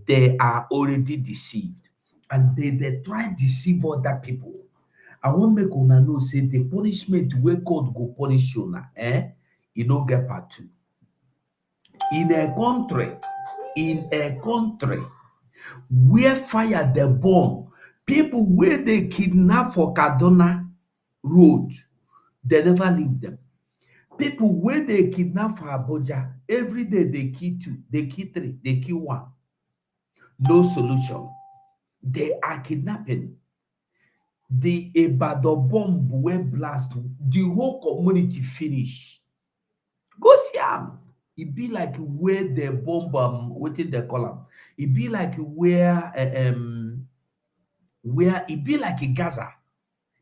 they are already deceived, and they try deceive other people. I want make una know say the punishment wey God go punish una, e no get part two. In a country where fire dey burn, people wey dey kidnap for Kaduna road, they never leave them. People wey dey kidnap for Abuja, every day they kill two, they kill three, they kill one. No solution. They are kidnapping. The Ibadan bomb wey blast, the whole community finish. Go see am. E be like where the bomb, wetin they call am. E be like where e be like in Gaza.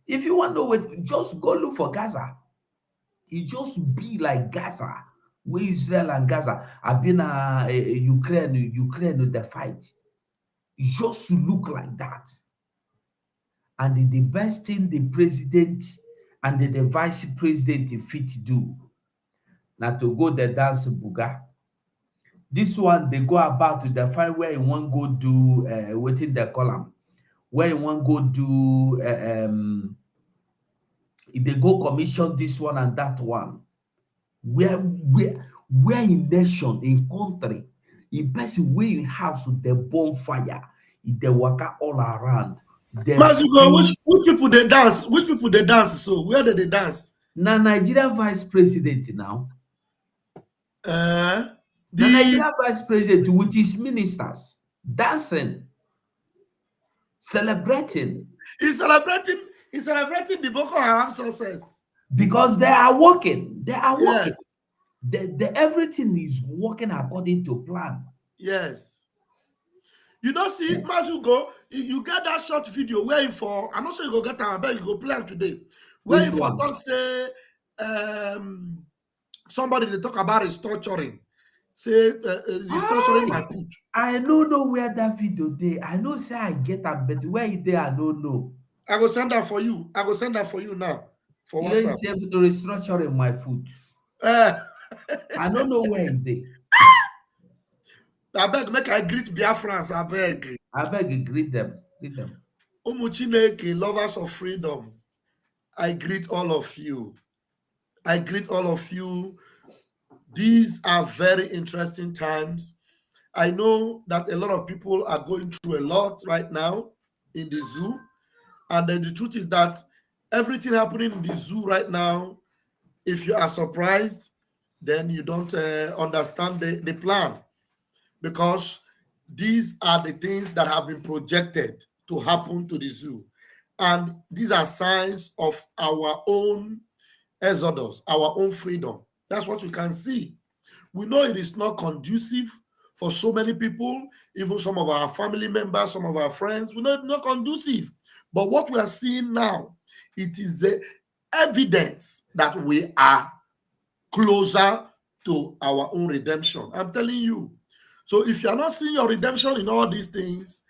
If you want to know what, just go look for Gaza. It just be like Gaza, where Israel and Gaza have been Ukraine with the fight. It just look like that. And the best thing the president and the vice president fit do na to go the dance buga. This one they go about to define where you want go do wetin they call am, where you want go do they go commission this one and that one. Where in nation, in country, in person where in house with the bonfire, in the waka all around. Mazugo, which people they dance? Which people they dance? So where did they dance? Now Nigerian vice president now. The Nigerian vice president with his ministers dancing, celebrating. He's celebrating the Boko Haram success. Because they are working. They are working. Yes. Everything is working according to plan. Yes. You don't see, Mazugo, you get that short video where you for, I'm not sure you go get time, but you go plan today. Where you for don't say somebody they talk about restructuring. Say restructuring my put. I don't know where that video dey. I know say I get that, but where it dey, I don't know. I go send that for you. I go send that for you now. For WhatsApp. You say restructuring my food. I don't know where it dey. I beg, make I greet BIAFRANS, I beg. I beg, greet them. Greet them. Umuchineke, lovers of freedom. I greet all of you. I greet all of you. These are very interesting times. I know that a lot of people are going through a lot right now in the zoo. And then the truth is that everything happening in the zoo right now, if you are surprised, then you don't understand the plan. Because these are the things that have been projected to happen to the zoo. And these are signs of our own exodus, our own freedom. That's what we can see. We know it is not conducive for so many people, even some of our family members, some of our friends. We know it's not conducive. But what we are seeing now, it is the evidence that we are closer to our own redemption. I'm telling you. So if you are not seeing your redemption in all these things,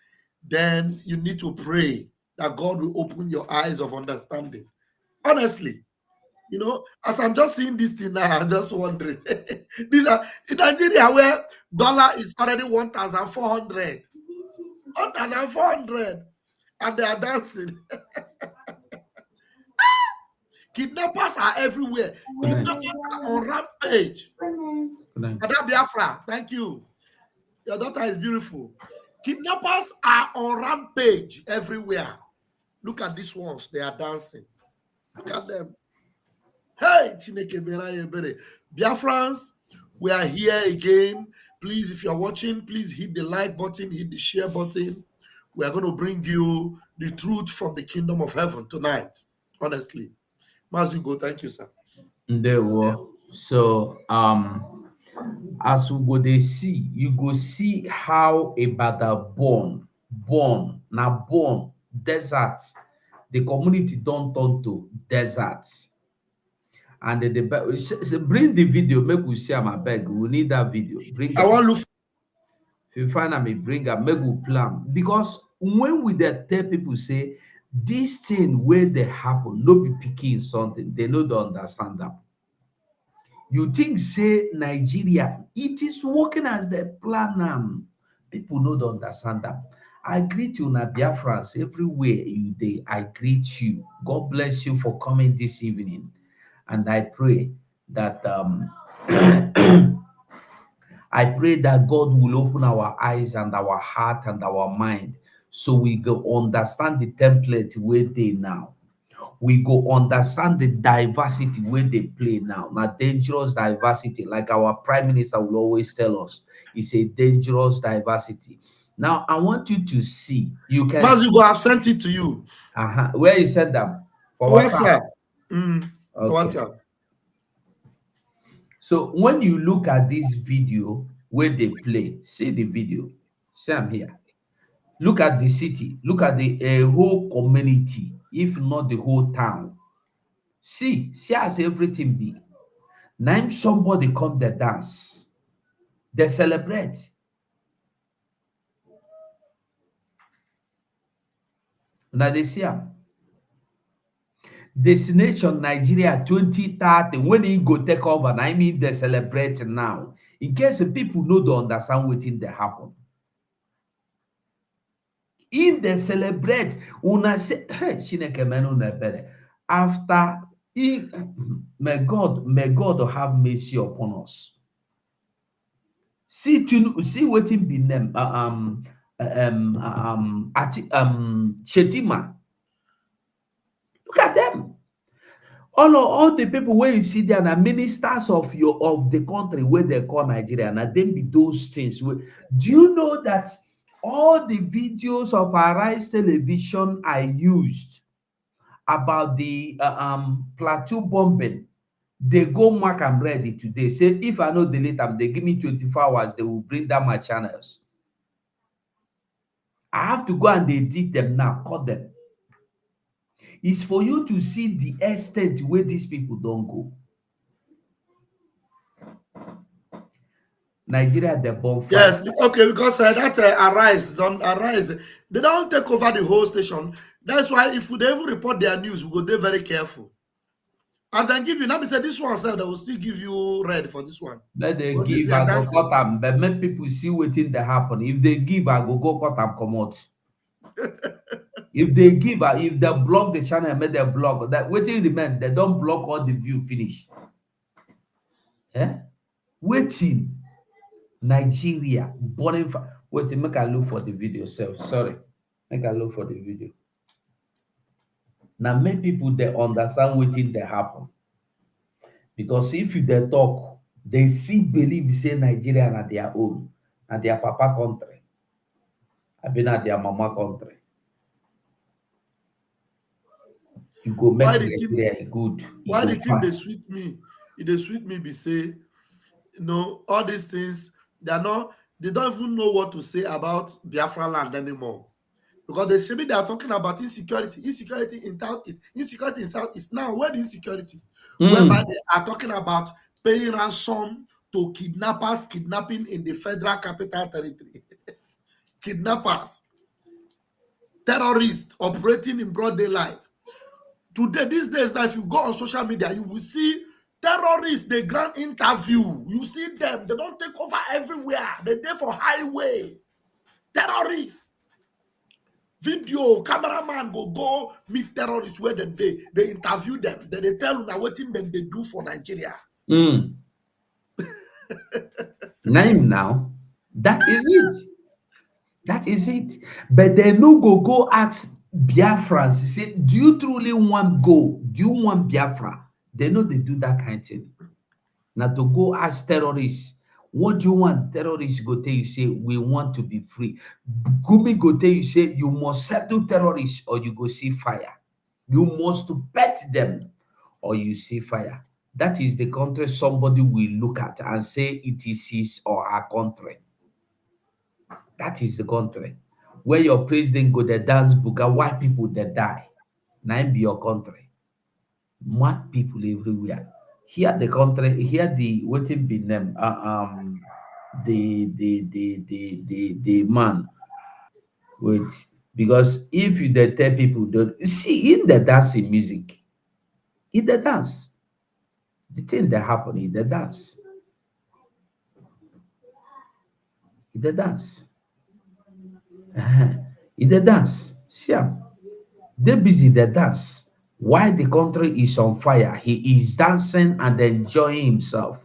then you need to pray that God will open your eyes of understanding. Honestly, you know, as I'm just seeing this thing now, I'm just wondering. These are in Nigeria where dollar is already 1,400. 1,400. And they are dancing. Kidnappers are everywhere. Kidnappers are on rampage. Madam Biafra, thank you. Your daughter is beautiful. Kidnappers are on rampage everywhere. Look at these ones. They are dancing. Look at them. Hey, Biafrans, we are here again. Please, if you're watching, please hit the like button, hit the share button. We are going to bring you the truth from the kingdom of heaven tonight. Honestly. Mazugo, thank you, sir. There were. So, as we go dey see, you go see how Ibadan born desert. The community don't turn to desert. And bring the video, make we see am abeg. We need that video. Bring. I want to. If you find am, bring am, make we plan. Because when we dey tell people say this thing where they happen, no be picking something, they no don't understand that. You think say Nigeria, it is working as the plan. People no dey understand that. I greet you na Biafrans everywhere you dey. I greet you. God bless you for coming this evening. And I pray that I pray that God will open our eyes and our heart and our mind so we go understand the template where they now. We go understand the diversity where they play now. Now, dangerous diversity, like our prime minister will always tell us, it's a dangerous diversity. Now, I want you to see, you can Mas, you see, go, I've sent it to you where you said that for for WhatsApp. WhatsApp. For Okay. WhatsApp. So when you look at this video where they play, see the video. See, I'm here. Look at the city. Look at the whole community, if not the whole town. See as everything be. Name somebody come the dance. They celebrate. Now they see am. Destination Nigeria 2030. When he go take over, I mean they celebrate now. In case the people no dey understand wetin dey happen. If they celebrate, una say, hey, Chineke menu una ebere. After he, may God have mercy upon us. See wetin be name Shetima. Look at them. All the people where you see there are ministers of the country where they call Nigeria, and then be those things. Do you know that all the videos of Arise Television I used about the plateau bombing, they go mark am ready today. Say if I no delete them, they give me 24 hours, they will bring down my channels. I have to go and edit them now, cut them. It's for you to see the extent where these people don't go. Nigeria, the bonfire. Yes, okay, because that Arise. They don't take over the whole station. That's why if they even report their news, we go there very careful. And then give you, now be say this one sef, they will still give you red for this one. Let they But this, give, they are I go dancing. cut am, but make people see wetin dey happen. If they give, I go cut am comot. If they give, if they block the channel, make them block. That wetin remain, they don't block all the view finish. Wetin Nigeria burning fire. Wait, make I look for the video sef. Sorry, make I look for the video. Now make people they understand wetin dey happen. Because if you dey talk, they still believe say Nigeria na their own, na their papa country, abi na their mama country. You go make Why the team? Nigeria good, e Why go the team? fine. They sweet me. They sweet me. Be say, all these things. They are not. They don't even know what to say about Biafra land anymore. Because they are talking about insecurity. Insecurity in South. Insecurity in South is now where the insecurity. Whereby they are talking about paying ransom to kidnappers, kidnapping in the federal capital territory. Kidnappers, terrorists operating in broad daylight. Today, these days, now, if you go on social media, you will see terrorists, they grant interview. You see them, they don't take over everywhere. They're there for highway. Terrorists. Video, cameraman go meet terrorists where they interview them. Then they tell you now what thing them they do for Nigeria. Name now. That is it. That is it. But they no go ask Biafrans, say, do you truly want go? Do you want Biafra? They know they do that kind of thing. Now to go ask terrorists, what do you want? Terrorists go tell you, say, we want to be free. Gumi go tell you, say, you must settle terrorists or you go see fire. You must pet them or you see fire. That is the country somebody will look at and say it is his or her country. That is the country where your president go the dance book and white people that die. Now be your country. Mad people everywhere. Here the country, here the waiting be name. The man. Wait, because if you dey tell people don't see in the dancing music, in the dance, the thing that happen in the dance, e dey dance. See am, dey busy dey dance. While the country is on fire, he is dancing and enjoying himself.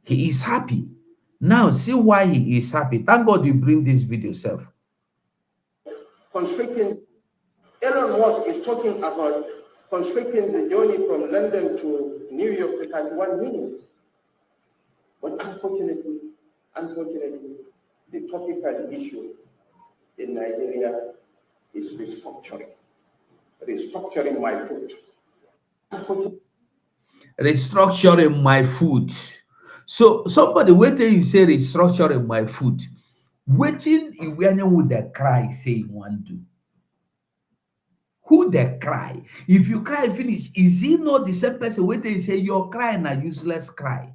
He is happy. Now, see why he is happy. Thank God you bring this video self. Constricting, Elon Musk is talking about constricting the journey from London to New York to 31 minutes. But unfortunately, the topical issue in Nigeria is restructuring. Restructuring my food. Restructuring my food. So somebody wait till you say restructuring my food. Waiting Iwenya would the cry say you want to. Who the cry? If you cry finish, is he not the same person waiting say your cry a useless cry?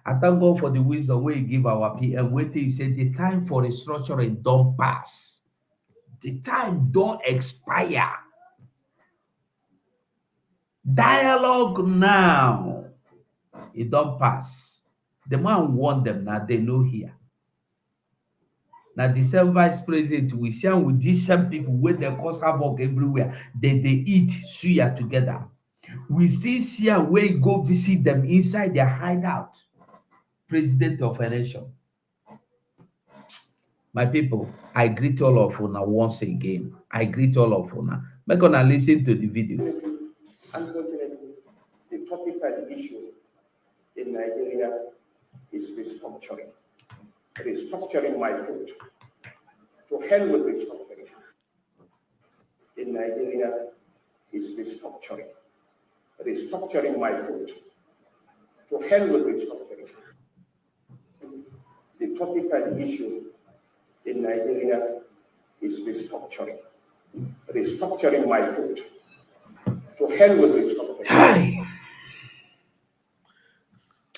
I thank God for the wisdom we give our PM. Wait till you say the time for restructuring don't pass. The time don't expire. Dialogue now. It don't pass. The man warned them now, they know here. Now the same vice president, we see am with these same people where they cause havoc everywhere. They eat suya together. We still see am where you go visit them inside their hideout. President of a nation. My people, I greet all of una once again. I greet all of una. Make una listen to the video. Unfortunately, the topical issue in Nigeria is restructuring. Restructuring my food. To hell with restructuring. In Nigeria is restructuring. Restructuring my food. To hell with restructuring. The topical issue in Nigeria is restructuring. Restructuring my food. To hell with restructuring. Hi.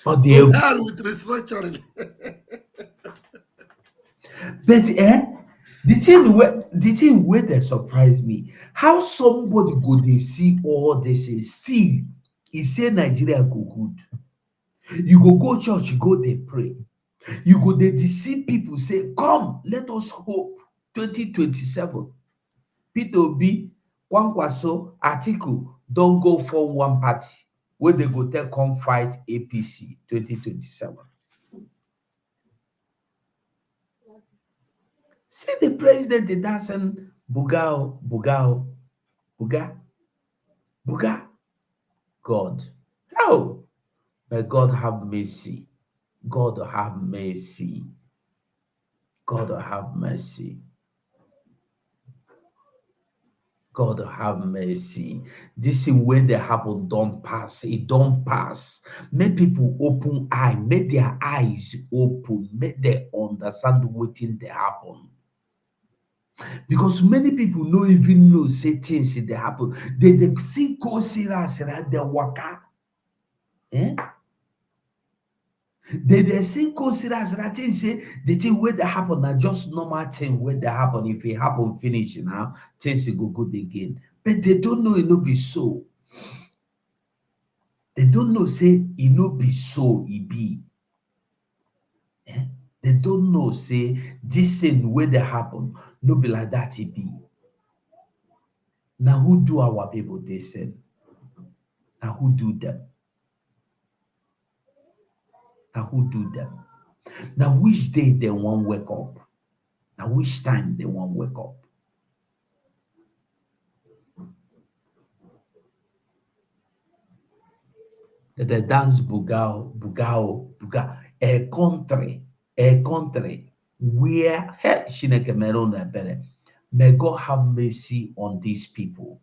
To hell with restructuring. But the thing where that surprised me, how somebody go they see all this is still he say Nigeria go good. You go church, you go they pray. You go they deceive people, say, come, let us hope 2027. Peter Obi, Kwankwaso, Atiku don't go for one party where they go take come fight APC 2027. See the president the dancing bugao, bugao, buga, buga. God. Oh, may God have mercy. God have mercy. God have mercy. God have mercy. This is where the happen don't pass. It don't pass. Make people open eye. Make their eyes open. Make them understand what in they happen. Because many people no even know say things in they happen. They see go serious right they waka. Eh? They see go serious right thing say the thing where they happen na just normal thing where they happen. If it happen finish now, things will go good again. But they don't know it no be so. They don't know say it no be so it be. Eh? They don't know say this thing where they happen no be like that it be. Now who do our people this thing? Now who do them? Now who do them? Now which day they won't wake up? Now which time they won't wake up? They dance bugao, bugao, bugao. A country where may God have mercy on these people.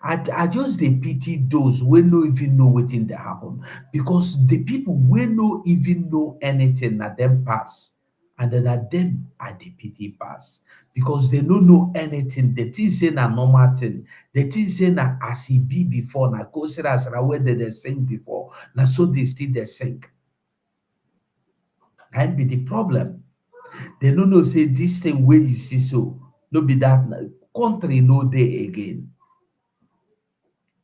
I just they pity those who no even know what in they happen because the people who no even know anything at them pass and then at them are the pity pass because they don't know anything. The thing say na normal thing. The thing say na as he be before na go say as where they sing before na so they still they sing. That be the problem. They don't know say this thing where you see so no be that country no day again.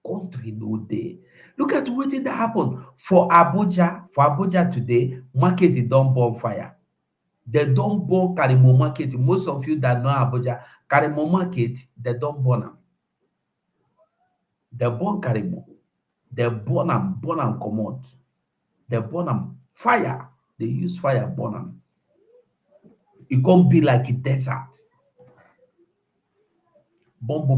Country no day. Look at what that happened for Abuja. For Abuja today, market is done bonfire. They don't burn Karimo Market. Most of you that know Abuja, Karimo Market, they don't burn them. They burn Karimo. They burn them, come out. They burn them. Fire. They use fire, burn them. It can't be like a desert. But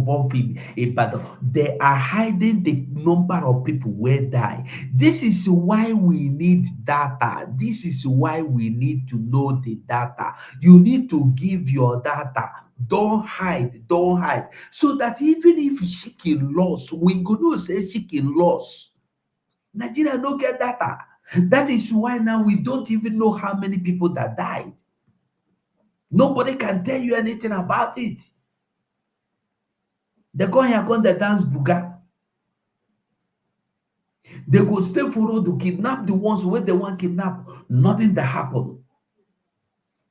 they are hiding the number of people who die. This is why we need data. This is why we need to know the data. You need to give your data. Don't hide, don't hide. So that even if chicken loss, we could not say chicken loss. Nigeria don't get data. That is why now we don't even know how many people that died. Nobody can tell you anything about it. They go here, come they dance buga. They go stay for road to kidnap the ones where they want kidnap. Nothing that happen.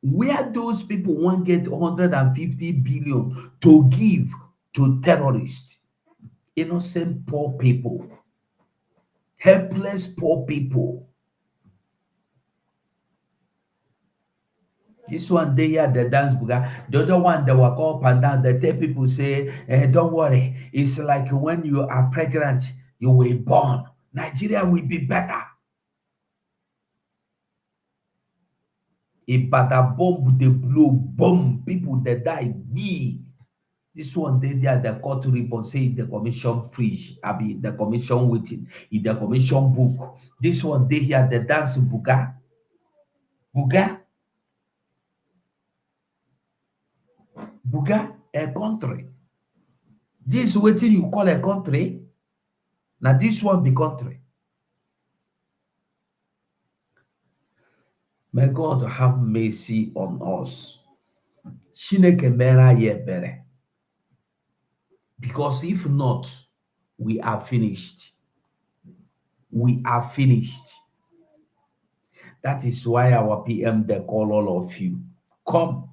Where those people want get 150 billion to give to terrorists, innocent poor people, helpless poor people. This one they here the dance buga. The other one they walk up and down. They tell people say, don't worry. It's like when you are pregnant, you will born. Nigeria will be better. If bada bomb they blow, bomb people they die. Be this one they there the court report say the commission fridge. I be the commission waiting. In the commission book. This one they here the dance buga. Buga. Buga a country. This waiting you call a country. Now this one be country. May God have mercy on us. Chineke mere ye bere. Because if not, we are finished. We are finished. That is why our PM they call all of you. Come.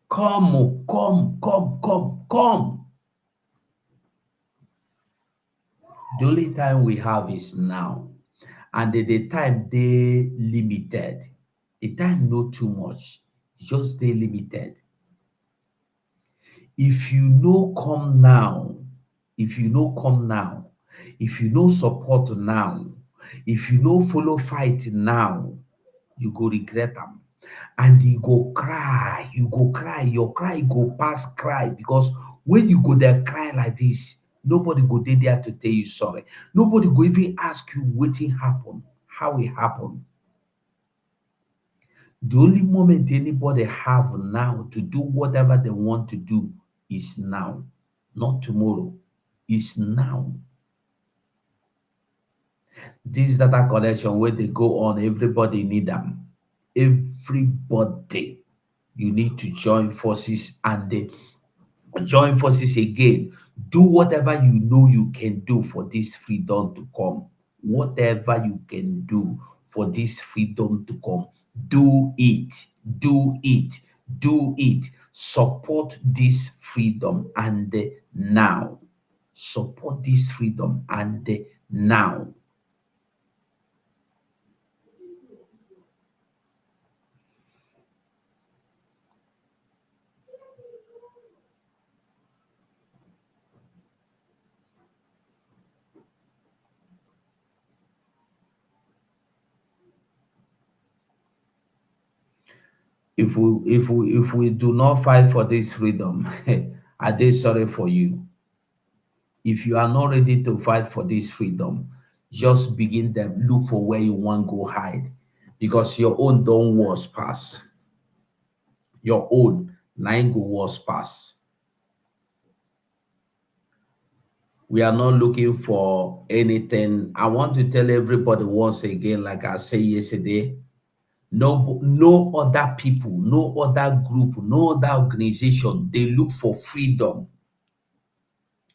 Come, come, come, come, come. The only time we have is now. And the time they limited. The time not too much. Just they limited. If you know come now, if you know come now, if you know support now, if you know follow fight now, you go regret them. And you go cry, your cry go past cry, because when you go there cry like this, nobody go there to tell you sorry. Nobody go even ask you what happened, how it happened. The only moment anybody have now to do whatever they want to do is now, not tomorrow. It's now. This data collection where they go on, everybody need them. Everybody, you need to join forces and join forces again. Do whatever you know you can do for this freedom to come. Whatever you can do for this freedom to come, do it. Do it. Do it. Support this freedom and now. Support this freedom and now. If we do not fight for this freedom, are they sorry for you? If you are not ready to fight for this freedom, just begin to look for where you want to go hide, because your own don't was pass. Your own nine go was pass. We are not looking for anything. I want to tell everybody once again, like I said yesterday, no other people, no other group, no other organization, they look for freedom.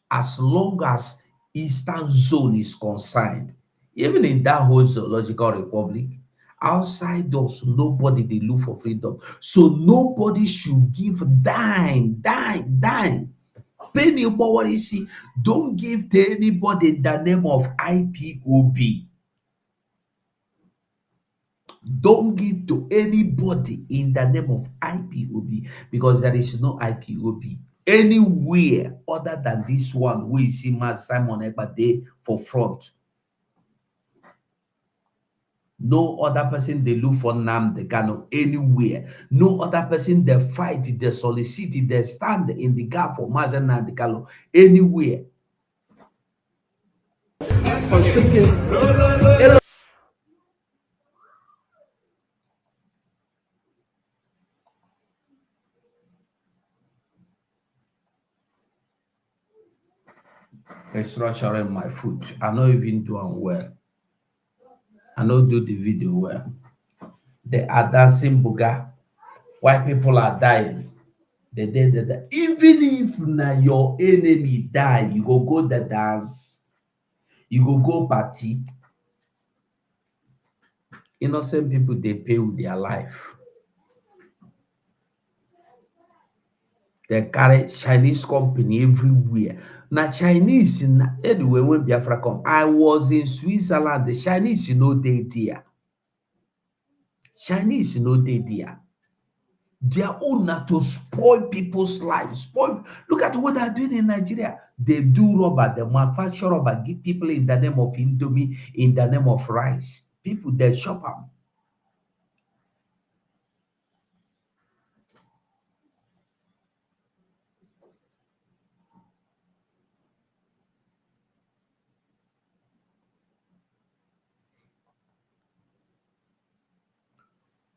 As long as Eastern Zone is concerned, even in that whole zoological republic, outside us, nobody they look for freedom. So nobody should give dime. Penny power see, don't give to anybody the name of IPOB. Don't give to anybody in the name of IPOB, because there is no IPOB anywhere other than this one we see Mas Simon Ekpa for front. No other person they look for Nnamdi Kanu anywhere. No other person they fight, they solicit, they stand in the gap for Mazi Nnamdi Kanu anywhere. Constricting Restructuring my foot. I not even doing well. I not do the video well. They are dancing buga. White people are dying. Even if na your enemy die, you go the dance, you go party. Innocent people they pay with their life. They carry Chinese company everywhere. Now Chinese anyway when Biafra come, I was in Switzerland. The Chinese they there. Chinese they there. Their own na to spoil people's lives. Spoil. Look at what they're doing in Nigeria. They do rubber, they manufacture rubber, give people in the name of Indomie, in the name of rice. People they shop them.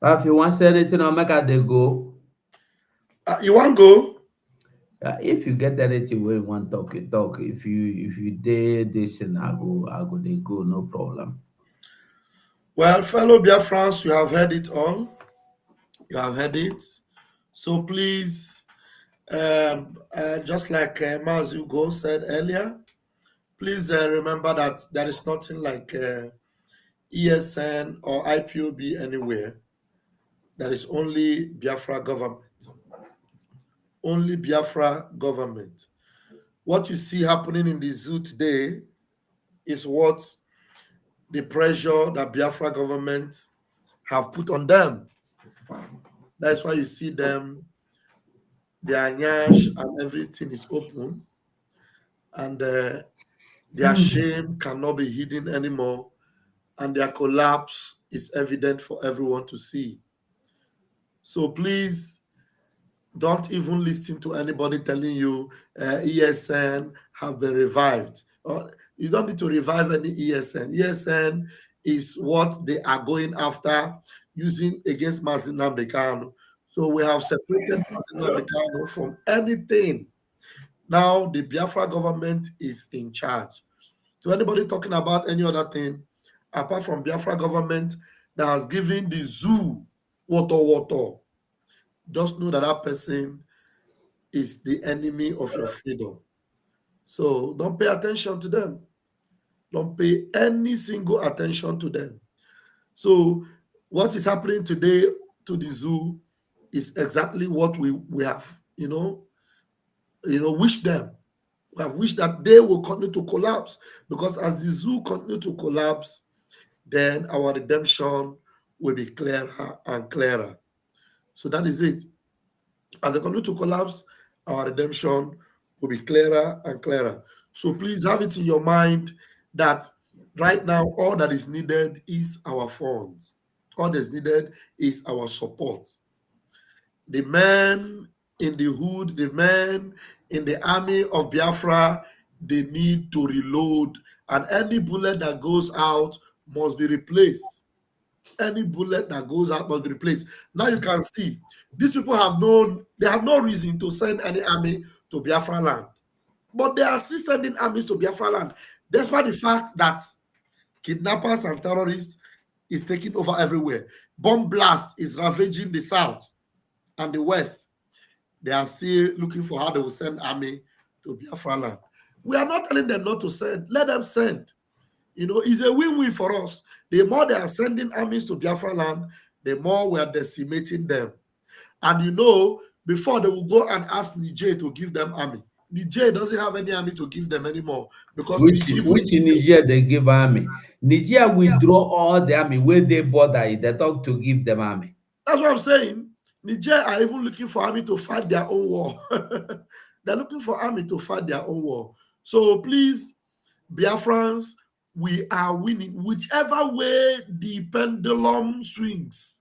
If you want to say anything, I'll make they go. You want go? If you get anything where you want talk, you talk. If you did this and I go they go, no problem. Well, fellow Biafrans, you have heard it all. You have heard it. So please, just like Maz Hugo said earlier, please remember that there is nothing like ESN or IPOB anywhere. There is only Biafra government. Only Biafra government. What you see happening in the zoo today is what the pressure that Biafra government have put on them. That's why you see them, their nyash and everything is open, and their shame cannot be hidden anymore, and their collapse is evident for everyone to see. So please don't even listen to anybody telling you ESN have been revived. You don't need to revive any ESN. ESN is what they are going after using against Mazi Nnamdi Kanu. So we have separated Mazi Nnamdi Kanu from anything. Now the Biafra government is in charge. To anybody talking about any other thing, apart from Biafra government that has given the zoo water, just know that that person is the enemy of your freedom. So don't pay attention to them. Don't pay any single attention to them. So what is happening today to the zoo is exactly what we have, wished them. We have wished that they will continue to collapse, because as the zoo continue to collapse, then our redemption will be clearer and clearer. So that is it. As they continue to collapse, our redemption will be clearer and clearer. So please have it in your mind that right now, all that is needed is our funds. All that is needed is our support. The men in the hood, the men in the army of Biafra, they need to reload, and any bullet that goes out must be replaced. Any bullet that goes out must be replaced. Now you can see these people have no reason to send any army to Biafra land, but they are still sending armies to Biafra land, despite the fact that kidnappers and terrorists is taking over everywhere. Bomb blast is ravaging the south and the west. They are still looking for how they will send army to Biafra land. We are not telling them not to send. Let them send. It's a win-win for us. The more they are sending armies to Biafra land, the more we are decimating them. And before they will go and ask Niger to give them army, Niger doesn't have any army to give them anymore because Which in Niger they give army. Niger withdraw all the army where they border. They talk to give them army. That's what I'm saying. Niger are even looking for army to fight their own war. They're looking for army to fight their own war. So please, Biafrans, we are winning. Whichever way the pendulum swings,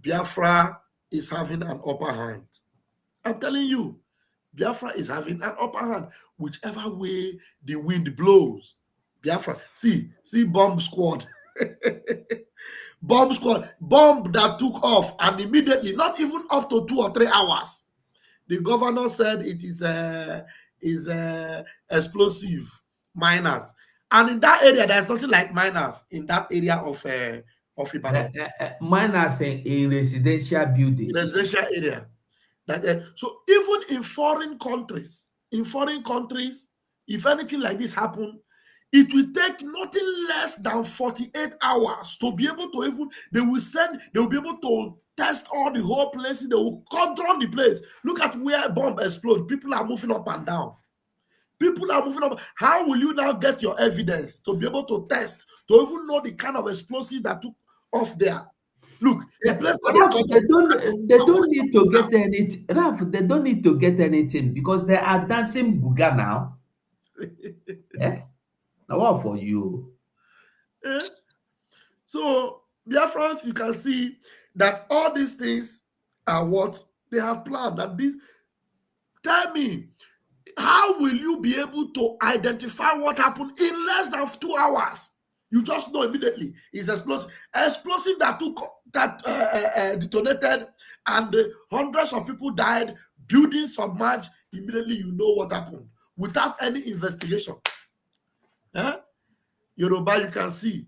Biafra is having an upper hand. I'm telling you, Biafra is having an upper hand. Whichever way the wind blows, Biafra. See, bomb squad. Bomb squad, bomb that took off, and immediately, not even up to 2 or 3 hours, the governor said it is explosive miners. And in that area, there's nothing like miners in that area of Ibadan. Miners in residential buildings. Residential area. So even in foreign countries, if anything like this happen, it will take nothing less than 48 hours to be able to even, they will be able to test all the whole places, they will control the place. Look at where bomb explode. People are moving up and down. How will you now get your evidence to be able to test, to even know the kind of explosives that took off there? Look, the place they don't need to get anything. Raf, they don't need to get anything because they are dancing buga now. Yeah? Now what for you? Eh? So, Biafrans, you can see that all these things are what they have planned. And tell me, how will you be able to identify what happened in less than 2 hours? You just know immediately it's explosive. Explosive that detonated, and hundreds of people died, buildings submerged. Immediately, you know what happened without any investigation. Yoruba, you can see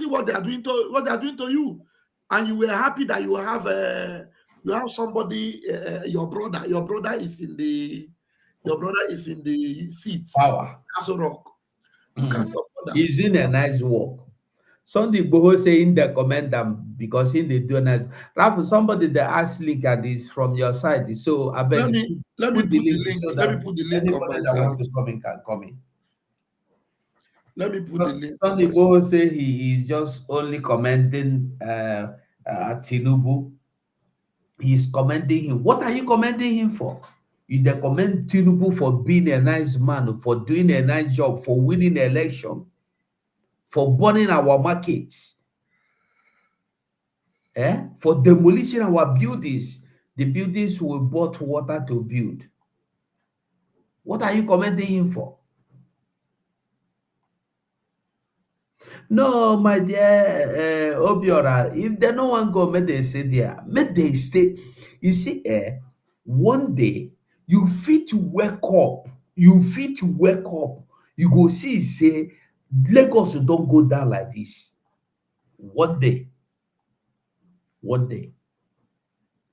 what they are doing to you, and you were happy that you have somebody, your brother is in the seats. Power. That's a rock. Look at your brother. He's doing a nice work. Sunday Boho saying they comment them because in the do nice. Raf, somebody that asked link at this from your side. So I bet Let me put the link. so Let me put the link on my anybody that side. wants to come in can come in. Let me put the link. Sunday Boho say he is just only commenting Tinubu. He's commending him. What are you commending him for? You commend Tinubu for being a nice man, for doing a nice job, for winning the election, for burning our markets, for demolishing our buildings, the buildings we bought water to build. What are you commending him for? No, my dear Obiora, if they no one go, make they stay there. Make they stay. You see, one day you fit wake up. You go see, say, Lagos don't go down like this. One day, you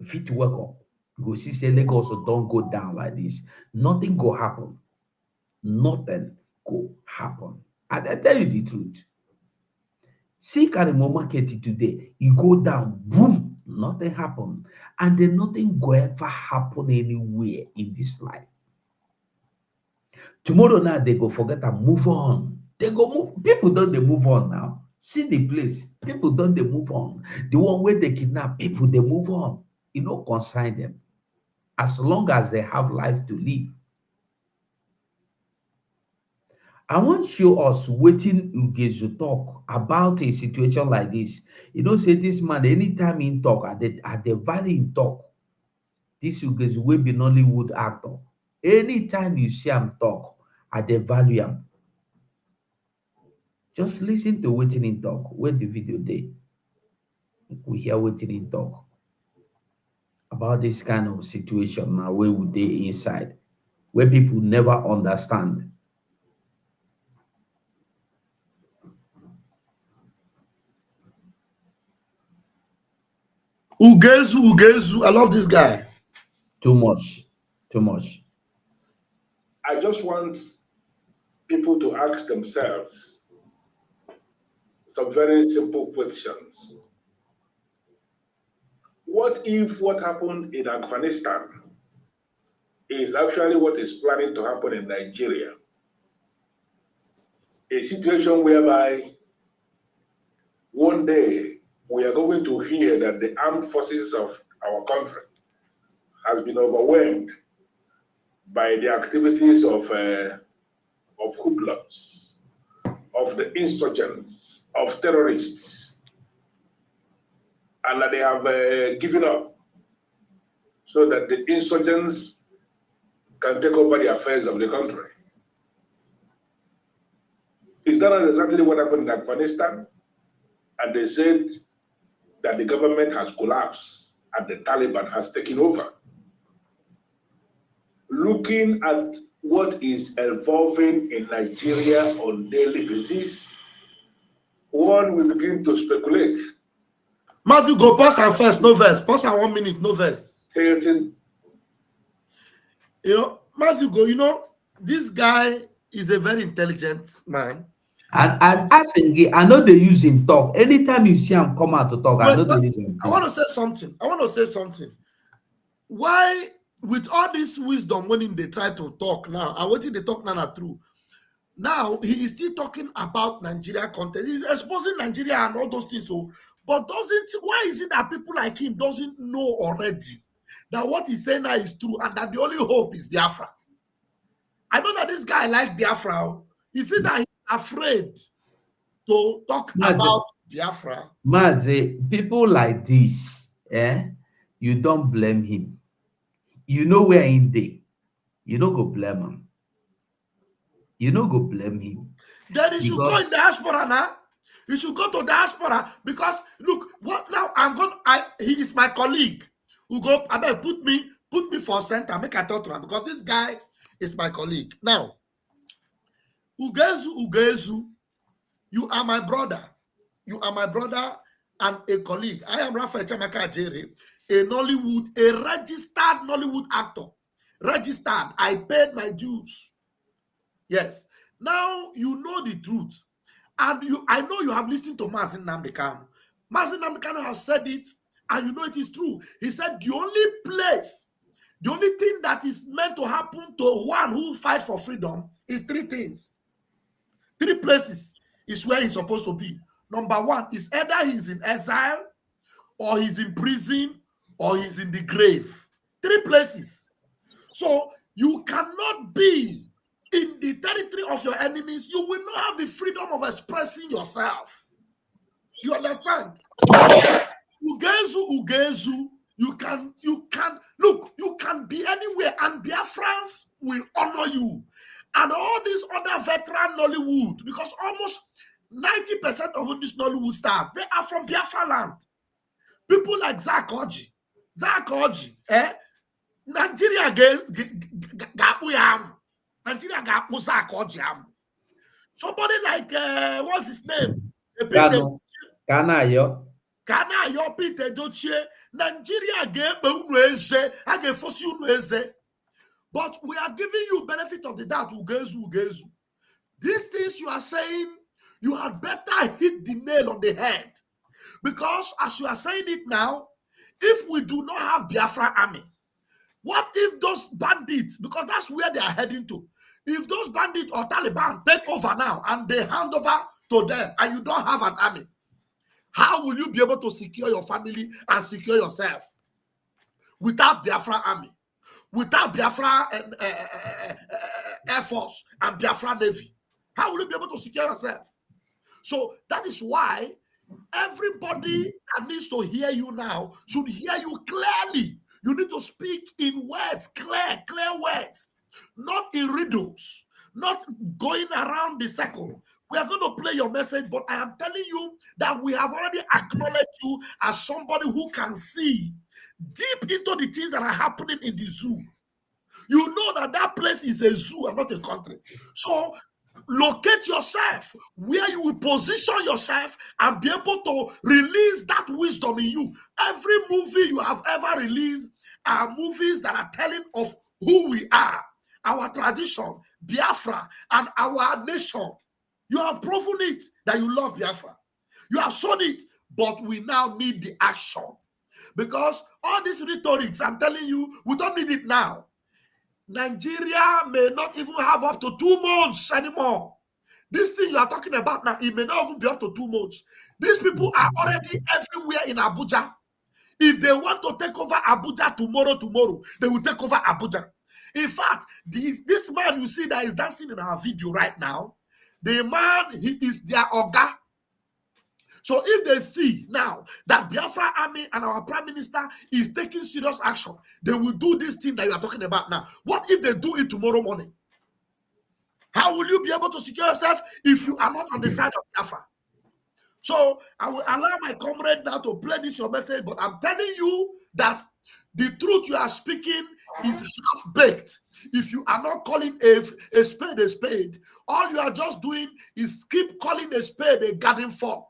fit wake up. You go see, say, Lagos don't go down like this. Nothing go happen. Nothing go happen. And I tell you the truth. See Karimo market today, e go down, boom, nothing happen. And then nothing go ever happen anywhere in this life. Tomorrow now, they go forget and move on. They go move. People don't they move on now. See the place. People don't they move on. The one where they kidnap people, they move on. You know, consign them. As long as they have life to live. I want show us wetin Ugezu talk about a situation like this. You know, say this man, anytime he talk, at the value in talk, this Ugezu will be Nollywood actor. Anytime you see him talk, at the value him. Just listen to wetin in talk. Where the video dey, we hear wetin in talk about this kind of situation now where we dey inside, where people never understand. Ugezu, I love this guy. Too much. I just want people to ask themselves some very simple questions. What if what happened in Afghanistan is actually what is planning to happen in Nigeria. A situation whereby one day we are going to hear that the armed forces of our country has been overwhelmed by the activities of hoodlums, of the insurgents, of terrorists, and that they have given up so that the insurgents can take over the affairs of the country. Is that not exactly what happened in Afghanistan? And they said that the government has collapsed and the Taliban has taken over. Looking at what is evolving in Nigeria on daily basis, one will begin to speculate. Matthew, go pause and first, no verse. Pause and 1 minute, no verse. Creating, Matthew, go, this guy is a very intelligent man. And as again, I know they use him talk. Anytime you see him come out to talk, I know they use him. I want to say something. Why, with all this wisdom, when they try to talk now, and what did they talk now are true? Now he is still talking about Nigeria content. He's exposing Nigeria and all those things. So, but why is it that people like him doesn't know already that what he's saying now is true and that the only hope is Biafra? I know that this guy likes Biafra. He said that he's afraid to talk about Biafra. Mazi, people like this, you don't blame him. You know where in day. You don't go blame him. You don't go blame him. Then he should go in diaspora now. He should go to diaspora because look, what now? He is my colleague. Who go? I better put me for center. Make I talk to him because this guy is my colleague. Now, Ugezu, you are my brother. You are my brother and a colleague. I am Raphael Chamaka Jere, a registered Nollywood actor. Registered. I paid my dues. Yes. Now you know the truth. And I know you have listened to Mazin Nnamdi Kanu. Mazin Nnamdi Kanu has said it, and you know it is true. He said the only thing that is meant to happen to one who fights for freedom is three things. Three places is where he's supposed to be. Number one is either he's in exile, or he's in prison, or he's in the grave. Three places. So you cannot be in the territory of your enemies. You will not have the freedom of expressing yourself. You understand? Ugezu, you can look, you can be anywhere, and Biafrans will honor you. And all these other veteran Nollywood, because almost 90% of these Nollywood stars, they are from Biafra land. People like Zach Oji, Nigeria Nigeria got Zach Oji. Somebody like what's his name? Kanayo Peter Dochie. Nigeria gave force you. But we are giving you benefit of the doubt. Ugezu. These things you are saying, you had better hit the nail on the head. Because as you are saying it now, if we do not have Biafra army, what if those bandits, because that's where they are heading to, if those bandits or Taliban take over now and they hand over to them and you don't have an army, how will you be able to secure your family and secure yourself without Biafra army? Without Biafra Air Force and Biafra Navy, how will you be able to secure yourself? So that is why everybody that needs to hear you now should hear you clearly. You need to speak in words, clear words, not in riddles, not going around the circle. We are going to play your message, but I am telling you that we have already acknowledged you as somebody who can see deep into the things that are happening in the zoo. You know that place is a zoo and not a country. So locate yourself where you will position yourself and be able to release that wisdom in you. Every movie you have ever released are movies that are telling of who we are, our tradition, Biafra, and our nation. You have proven it that you love Biafra. You have shown it, but we now need the action. Because all these rhetorics, I'm telling you, we don't need it now. Nigeria may not even have up to 2 months anymore. This thing you are talking about now, it may not even be up to 2 months. These people are already everywhere in Abuja. If they want to take over Abuja tomorrow, they will take over Abuja. In fact, this man you see that is dancing in our video right now, the man, he is their Oga. So if they see now that Biafra Army and our Prime Minister is taking serious action, they will do this thing that you are talking about now. What if they do it tomorrow morning? How will you be able to secure yourself if you are not on the side of Biafra? So I will allow my comrade now to play this your message, but I'm telling you that the truth you are speaking is half-baked. If you are not calling a spade, all you are just doing is keep calling a spade a garden fork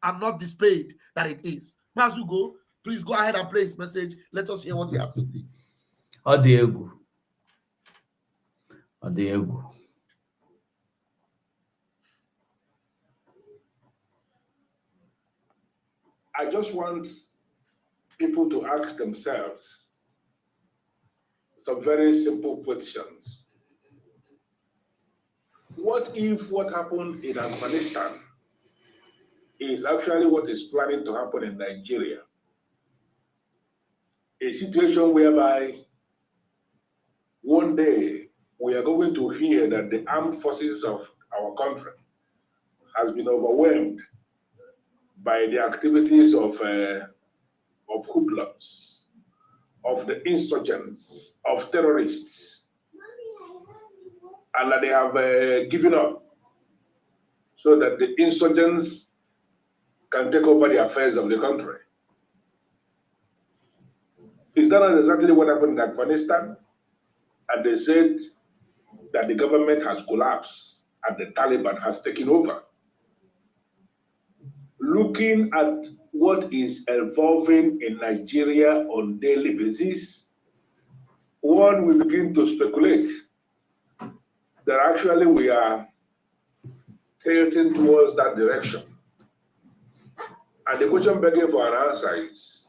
and not the spade that it is. Mazugo, please go ahead and play his message. Let us hear what he has to say. Odiego. I just want people to ask themselves some very simple questions. What if what happened in Afghanistan is actually what is planning to happen in Nigeria? A situation whereby one day we are going to hear that the armed forces of our country has been overwhelmed by the activities of hoodlums, of the insurgents, of terrorists, and that they have given up so that the insurgents can take over the affairs of the country. Is that not exactly what happened in Afghanistan? And they said that the government has collapsed and the Taliban has taken over. Looking at what is evolving in Nigeria on a daily basis, one will begin to speculate that actually we are tilting towards that direction. And the question begging for an answer is,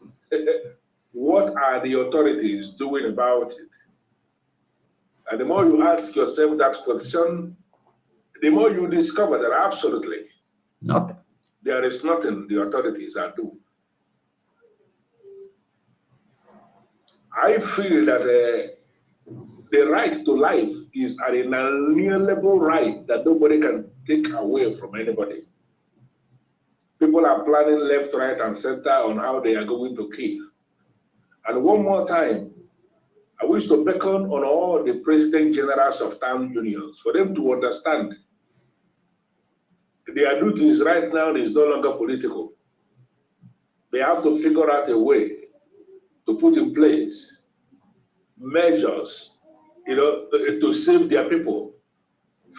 what are the authorities doing about it? And the more you ask yourself that question, the more you discover that absolutely Nothing. There is nothing the authorities are doing. I feel that the right to life is an inalienable right that nobody can take away from anybody. People are planning left, right, and center on how they are going to kill. And one more time, I wish to beckon on all the president generals of town unions for them to understand their duties right now is no longer political. They have to figure out a way to put in place measures, to save their people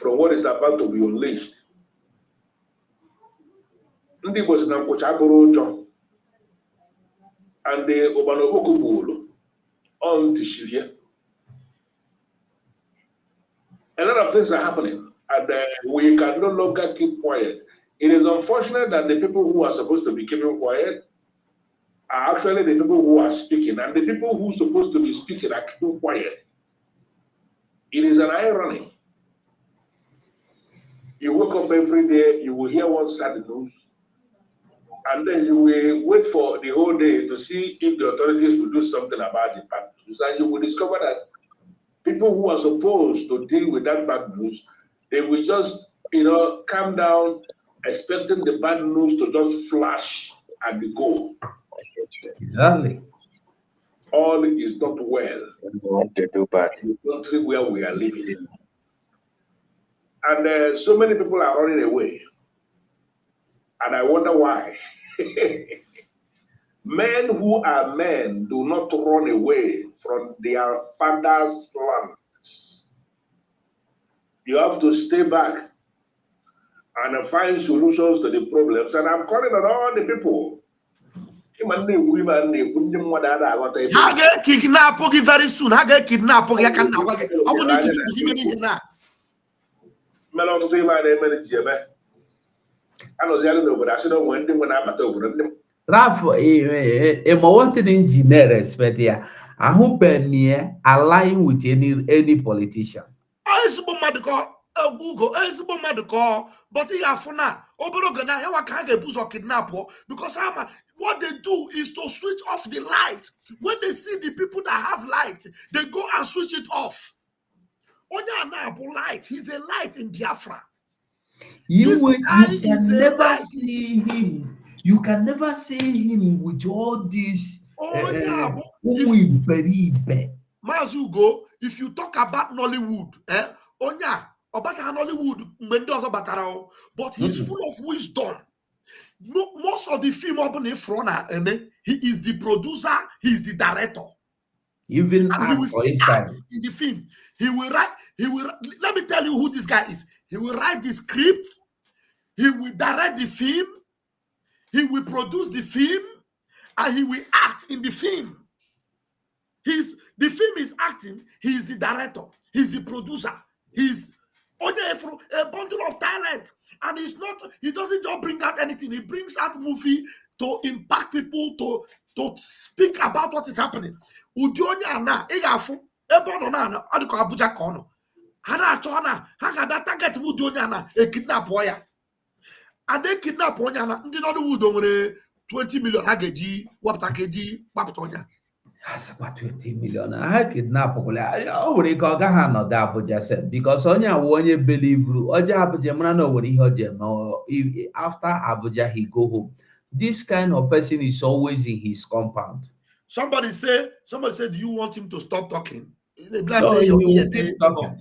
from what is about to be unleashed. Ndị Igbo si na nkwụcha bụrụ ụjọ, and the Obanoboko Bulu on Tishiria. A lot of things are happening, and we can no longer keep quiet. It is unfortunate that the people who are supposed to be keeping quiet are actually the people who are speaking, and the people who are supposed to be speaking are keeping quiet. It is an irony. You wake up every day, you will hear one sad news, and then you will wait for the whole day to see if the authorities will do something about the bad news, and you will discover that people who are supposed to deal with that bad news, they will just, calm down, expecting the bad news to just flash and go. Exactly. All is not well. We want to do bad. In the country where we are living. And so many people are running away. And I wonder why. Men who are men do not run away from their father's lands. You have to stay back and find solutions to the problems. And I'm calling on all the people. Ha ga-kidnap gị very soon. Ha ga-kidnap gị aka nna gwa gị. Ọ bụ na iji ihe na. Mere ọtụtụ ihe a na-eme ji eme. Anọzialụ n'obodo asị na onwe ndị nwe na-abata obodo ndị. Raf, ma one thing engineer respect here. ahụbeghị align with any politician. But he have now kidnap because what they do is to switch off the light. When they see the people that have light, they go and switch it off. Onya light, he's a light in Biafra. You can never see him. You can never see him with all these. Mazugo, if you talk about Nollywood, Onya, about Nollywood, but he's full of wisdom. Most of the film he is the producer, he is the director. Even he will act in the film. He will write. Let me tell you who this guy is. He will write the script. He will direct the film. He will produce the film, and he will act in the film. The film is acting. He is the director. He's the producer. He's a bundle of talent, and he doesn't just bring out anything. He brings out movie to impact people, to speak about what is happening. Udionya na igafu ebono na adiko Abuja kono. Hana chona hanga target udionya na kidnap oya. And they kidnap onya na ndi no wudo nwere 20 million hageji wapta keji paptonya. That's about 20 million. I kidnap over Abuja because onye believe Oja Abuja no if after Abuja he go home. This kind of person is always in his compound. Somebody said, do you want him to stop talking? No, he will keep talking.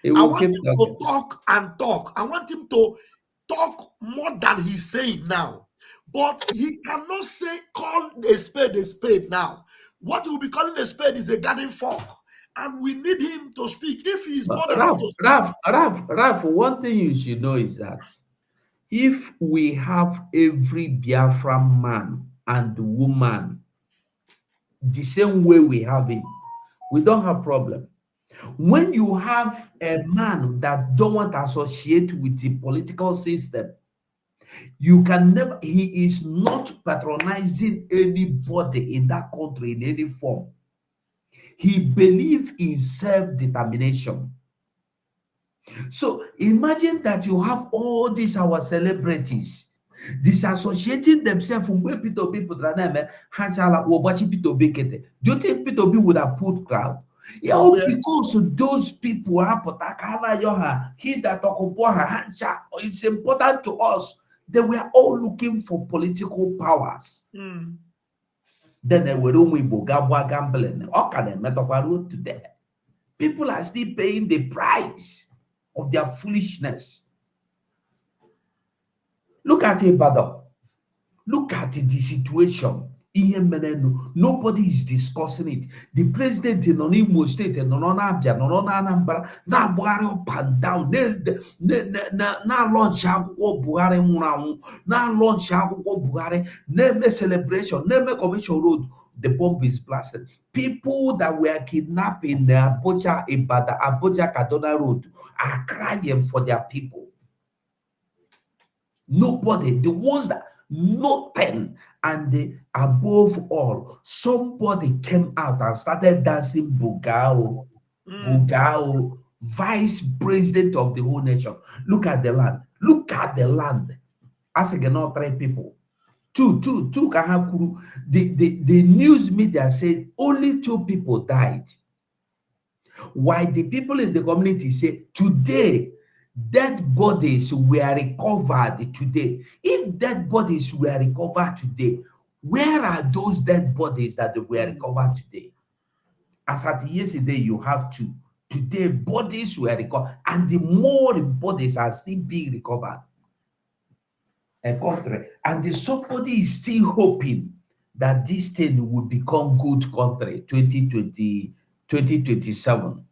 I want him to talk and talk. I want him to talk more than he's saying now. But he cannot call a spade now. What he will be calling a spade is a garden fork. And we need him to speak. If he's bothered to speak. Ralph, one thing you should know is that if we have every Biafran man and woman the same way we have him, we don't have problem. When you have a man that don't want to associate with the political system, you can never, he is not patronizing anybody in that country in any form. He believes in self-determination. So imagine that you have all these our celebrities disassociating themselves from where people do you think P2B would have put crowd? Yeah, because those people are it's important to us. They were all looking for political powers. Then they were gambling. To there. People are still paying the price of their foolishness. Look at Ibadan. Look at the situation. Nobody is discussing it. The president in Imo State and Abia, Anambra, now up and down. Now launch Buhari, now launch Buhari, name celebration, name commercial road. The bomb is blasted. People that were kidnapped in the Abuja Kaduna Road are crying for their people. Nobody, the ones that nothing, and above all, somebody came out and started dancing Bugao, vice president of the whole nation. Look at the land. Look at the land. As again, not 3 people. Two Kahakuru. The news media said only 2 people died. Why the people in the community say today dead bodies were recovered today. If dead bodies were recovered today, where are those dead bodies that were recovered today? As at yesterday, you have 2. Today, bodies were recovered, and the more bodies are still being recovered. A country, and somebody is still hoping that this thing will become good country 2027.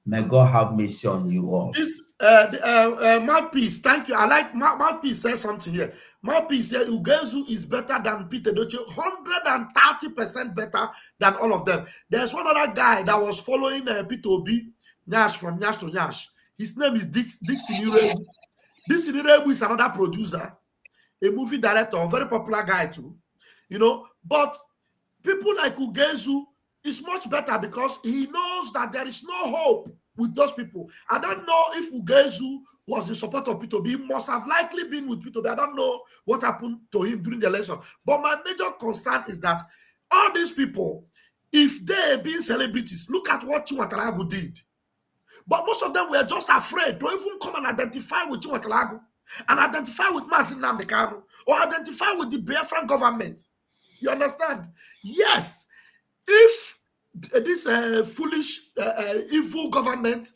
May God have mercy on you all. This Mouthpiece, thank you. I like Mouthpiece says something here. Mouthpiece said Ugezu is better than Peter Doche, 130% better than all of them. There's one other guy that was following Peter Obi, Nyash, from Nyash to Nyash. His name is Dixon Urebu. Dixon Urebu is another producer, a movie director, a very popular guy too. But people like Ugezu is much better because he knows that there is no hope with those people. I don't know if Ugezu was the support of P2B. He must have likely been with P2B. I don't know what happened to him during the election. But my major concern is that all these people, if they being celebrities, look at what Chiwatalagu did. But most of them were just afraid to even come and identify with Chiwatalagu and identify with Mazin Namdekanu or identify with the Biafran government. You understand? Yes, if this foolish, evil government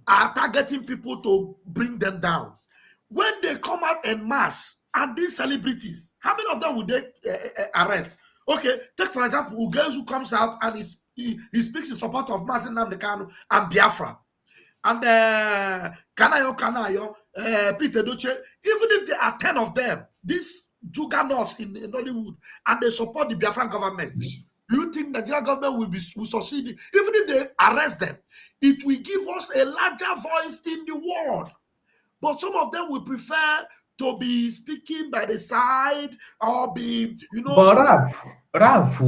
are targeting people to bring them down, when they come out en masse and these celebrities, how many of them would they arrest? Okay, take for example, Ugezu comes out and he speaks in support of Mazin Namdekanu and Biafra. And Kanayo, Peter Doche, even if there are 10 of them, these juggernauts in Hollywood, and they support the Biafran government, do you think the Nigerian government will succeed? Even if they arrest them, it will give us a larger voice in the world. But some of them will prefer to be speaking by the side or be, you know. But Ralph,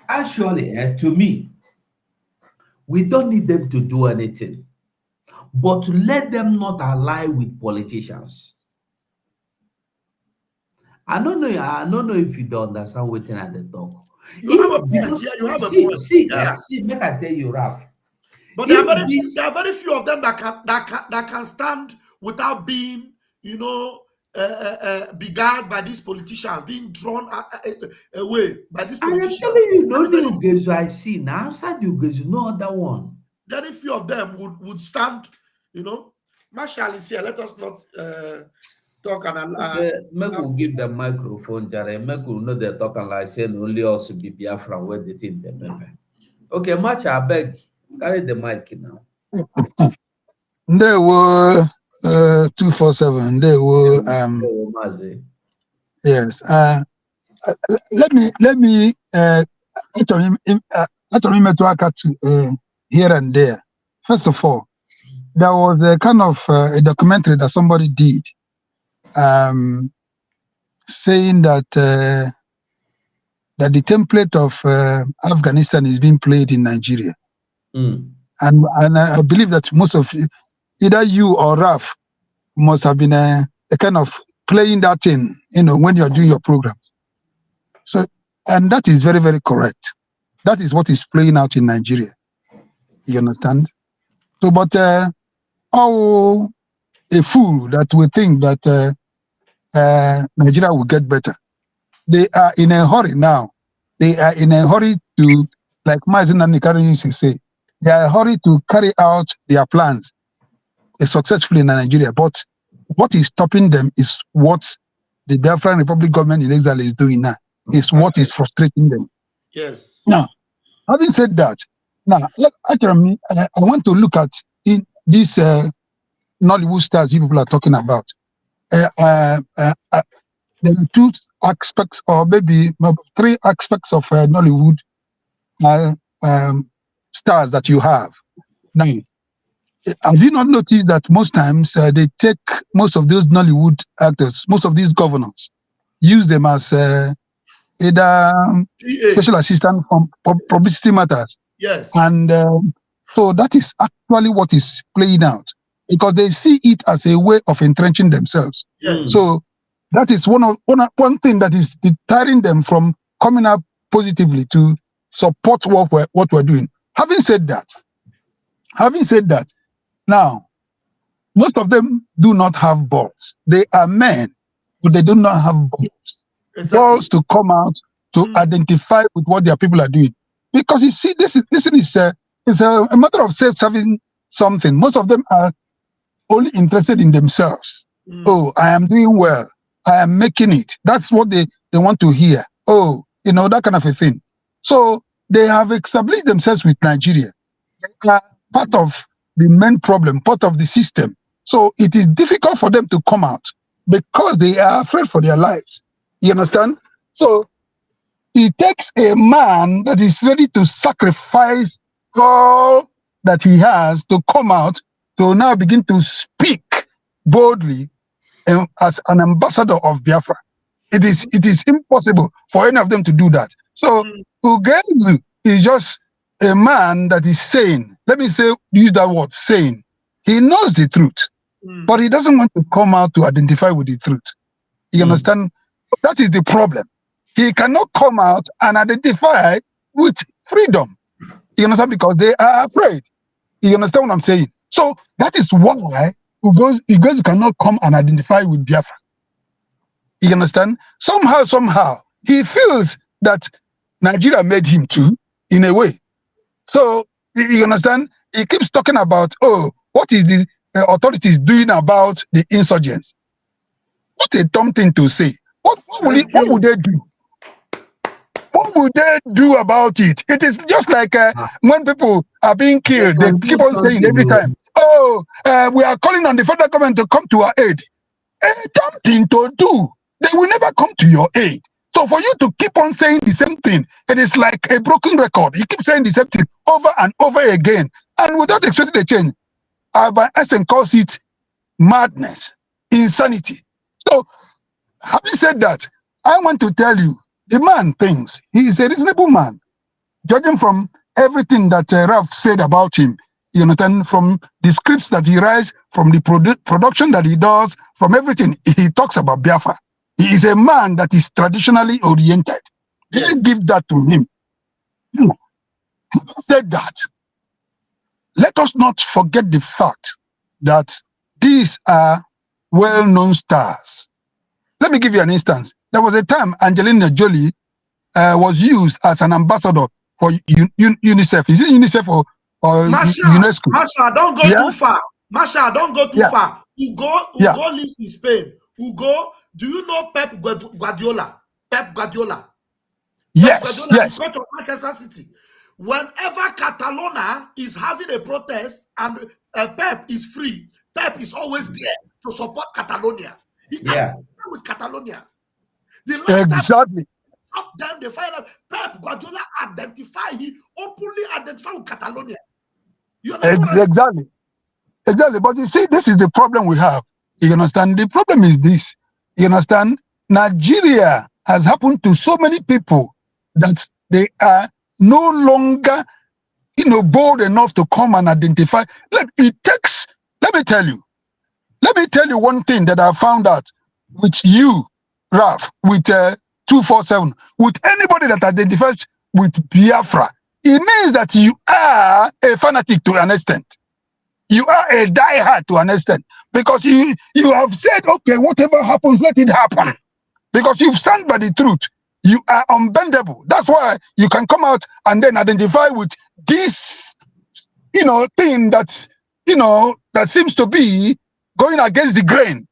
actually, to me, we don't need them to do anything, but to let them not ally with politicians. I don't know if you don't understand what at the talk. You have a point. Yeah, you have a point. See, make I tell you, Ralph. But there are very few of them that can stand without being, you know, beguiled by these politicians, being drawn away by these politicians. I am telling you, the only Ugezu I see now, outside the Ugezu, no other one. Very few of them would stand, you know. Marshall is here. Let us not talk and make we give the microphone, Jare. Make we know they're talking like saying only us be Biafran where they think they remember. Okay, Marshall, I beg, carry the mic now. They were 247. They were yes. Let me here and there. First of all, there was a kind of a documentary that somebody did, saying that that the template of Afghanistan is being played in Nigeria, and I believe that most of you, either you or Raf, must have been a kind of playing that in, you know, when you're doing your programs. So, and that is very, very correct. That is what is playing out in Nigeria. You understand? So, but oh, a fool that will think that Nigeria will get better. They are in a hurry now. They are in a hurry to, like Mazin and Nikari used to say, they are in a hurry to carry out their plans successfully in Nigeria. But what is stopping them is what the Biafran Republic government in exile is doing now. Is what is frustrating them. Yes. Now, having said that, now actually, I want to look at in these Nollywood stars you people are talking about. There are two aspects, or maybe three aspects of Nollywood stars that you have. Now, have you not noticed that most times they take most of those Nollywood actors, most of these governors, use them as either special assistant from publicity matters? Yes. And so that is actually what is playing out, because they see it as a way of entrenching themselves. Yes. So that is one thing that is deterring them from coming up positively to support what we're doing. Having said that, now, most of them do not have balls. They are men, but they do not have balls. Exactly. Balls to come out to identify with what their people are doing. Because you see, this is a matter of self-serving something. Most of them are only interested in themselves. Oh, I am doing well. I am making it. That's what they want to hear. Oh, you know, that kind of a thing. So they have established themselves with Nigeria. They are part of the main problem, part of the system. So it is difficult for them to come out because they are afraid for their lives. You understand? So it takes a man that is ready to sacrifice all that he has to come out to now begin to speak boldly as an ambassador of Biafra. It is impossible for any of them to do that. So Ugezu is just a man that is sane. Let me use that word, sane. He knows the truth, but he doesn't want to come out to identify with the truth. You understand? That is the problem. He cannot come out and identify with freedom. You understand? Because they are afraid. You understand what I'm saying? So that is why Ugezu cannot come and identify with Biafra. You understand? Somehow, he feels that Nigeria made him too, in a way. So, you understand? He keeps talking about, oh, what is the authorities doing about the insurgents? What a dumb thing to say. What would they do? What would they do about it? It is just like when people are being killed, they keep on saying every time, oh, we are calling on the federal government to come to our aid. A dumb thing to do. They will never come to your aid. So for you to keep on saying the same thing, it is like a broken record. You keep saying the same thing over and over again, and without expecting a change. By essence calls it madness, insanity. So, having said that, I want to tell you, the man thinks he is a reasonable man, judging from everything that Ralph said about him. You understand, from the scripts that he writes, from the production that he does, from everything he talks about Biafra. He is a man that is traditionally oriented. Yes. They give that to him. Having said that, let us not forget the fact that these are well-known stars. Let me give you an instance. There was a time Angelina Jolie was used as an ambassador for UNICEF. Is it UNICEF or UNESCO? Masha, don't go too far. Masha, don't go too far. Ugo lives in Spain. Ugo, do you know Pep Guardiola? Pep Guardiola. Yes, yes. Go to Manchester City. Whenever Catalonia is having a protest and Pep is free, Pep is always there to support Catalonia. He can with Catalonia. Exactly. Them they find out Pep Guardiola he openly identified with Catalonia. You know exactly. But you see, this is the problem we have. You understand? The problem is this. You understand? Nigeria has happened to so many people that they are no longer, bold enough to come and identify. Let me tell you one thing that I found out with you, Raf, with 247, with anybody that identifies with Biafra. It means that you are a fanatic to an extent. You are a diehard to an extent. Because you have said, okay, whatever happens, let it happen. Because you stand by the truth. You are unbendable. That's why you can come out and then identify with this, thing that, that seems to be going against the grain.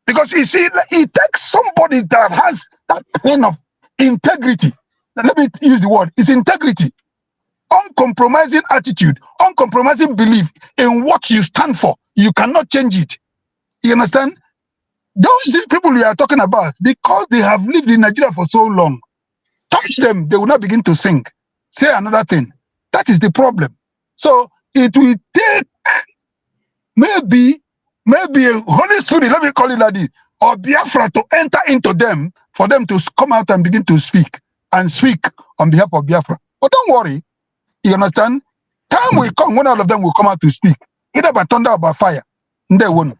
Because you see, it takes somebody that has that kind of integrity. Let me use the word. It's integrity. Uncompromising attitude, uncompromising belief in what you stand for. You cannot change it. You understand? Those people we are talking about, because they have lived in Nigeria for so long, touch them, they will not begin to sing. Say another thing. That is the problem. So it will take maybe a Holy Spirit, let me call it like this, or Biafra to enter into them for them to come out and begin to speak on behalf of Biafra. But don't worry. You understand? Time will come, one of them will come out to speak, either by thunder or by fire. They won't.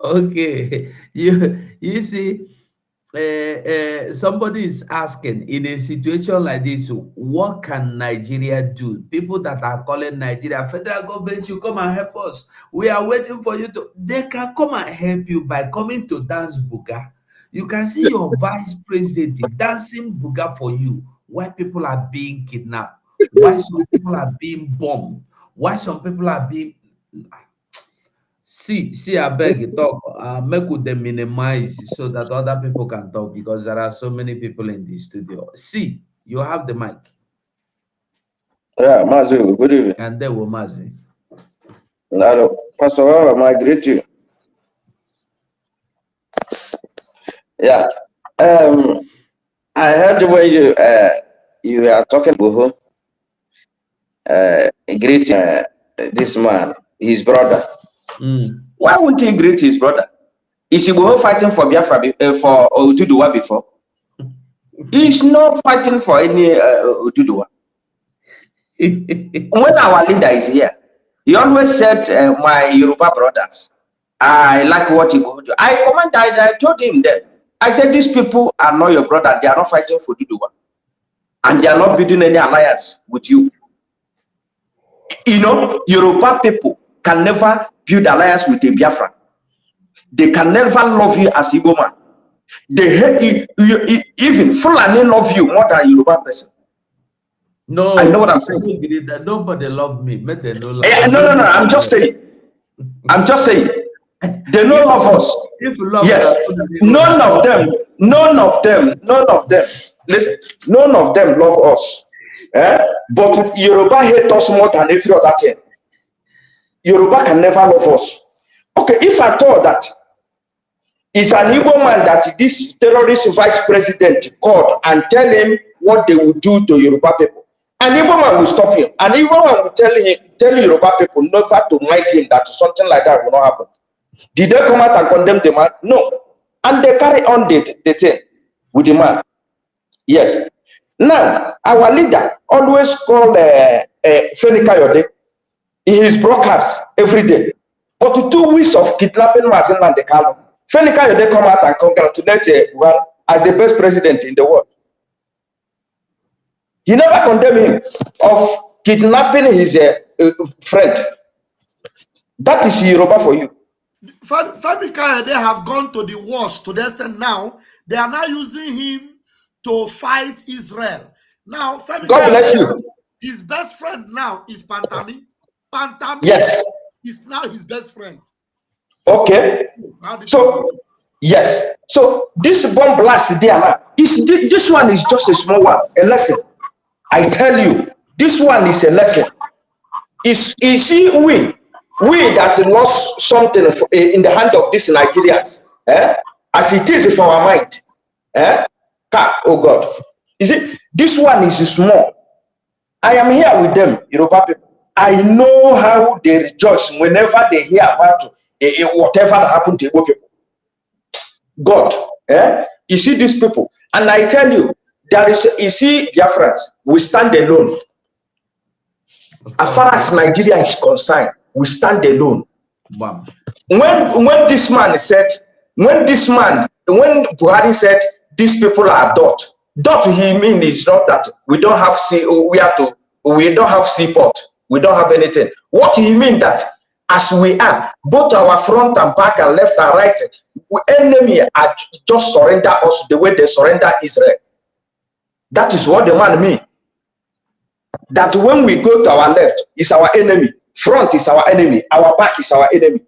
Okay. You see, somebody is asking, in a situation like this, what can Nigeria do? People that are calling Nigeria, federal government, you come and help us. We are waiting for you to. They can come and help you by coming to dance buga. You can see your vice president dancing buga for you. Why people are being kidnapped, why some people are being bombed, why some people are being... See, I beg you, talk, make them minimize so that other people can talk, because there are so many people in the studio. See, you have the mic. Yeah, Mazu, good evening. And there were Mazi. Pastor, I greet you. Yeah. I heard the way you are talking about greeting this man, his brother. Why wouldn't he greet his brother? Is he fighting for Biafra for Otuduwa before? He's not fighting for any Ududua. When our leader is here, he always said, my Yoruba brothers, I like what he would do. I told him then, I said, these people are not your brother. They are not fighting for Ududua. And they are not building any alliance with you. You know, Yoruba people can never build alliance with a Biafran. They can never love you as Igbo man. They hate you, even Fulani love you more than Yoruba person. No, I know what I'm saying. Nobody love me. No, no. I'm just saying. They don't love us. If you love yes, none of them. Listen, none of them love us. But Yoruba hate us more than every other thing. Yoruba can never love us. Okay, if I thought that it's an Igbo man that this terrorist vice president called and tell him what they will do to Yoruba people, an Igbo man will stop him. An Igbo man will tell Yoruba people never to mind him, that something like that will not happen. Did they come out and condemn the man? No. And they carry on the thing with the man. Yes. Now, our leader always call Femi Kayode in his broadcast every day. But 2 weeks of kidnapping Mazen and the Kalo, Femi Kayode come out and congratulate Buhari as the best president in the world. He never condemned him of kidnapping his friend. That is Yoruba for you. Femi Kayode have gone to the worst to the extent now they are now using him to fight Israel. Now, Femi God Kayode, bless you. His best friend now is Pantami. Pantami yes. is now his best friend. Okay. So, yes. So, this bomb blast there now, this one is just a small one, a lesson. I tell you, this one is a lesson. Is see we that lost something in the hand of these Nigerians, as it is for our mind, oh God, you see, this one is small. I am here with them, Yoruba people. I know how they rejoice whenever they hear about whatever that happened to Igbo people. God, you see these people, and I tell you, there is, you see, BIAFRANS, we stand alone. As far as Nigeria is concerned, we stand alone. Wow. When this man said, when Buhari said these people are dot he mean is not that we don't have we don't have seaport, we don't have anything. What he mean that as we are, both our front and back and left and right, enemy are just surrender us the way they surrender Israel. That is what the man mean. That when we go to our left, is our enemy. Front is our enemy. Our back is our enemy.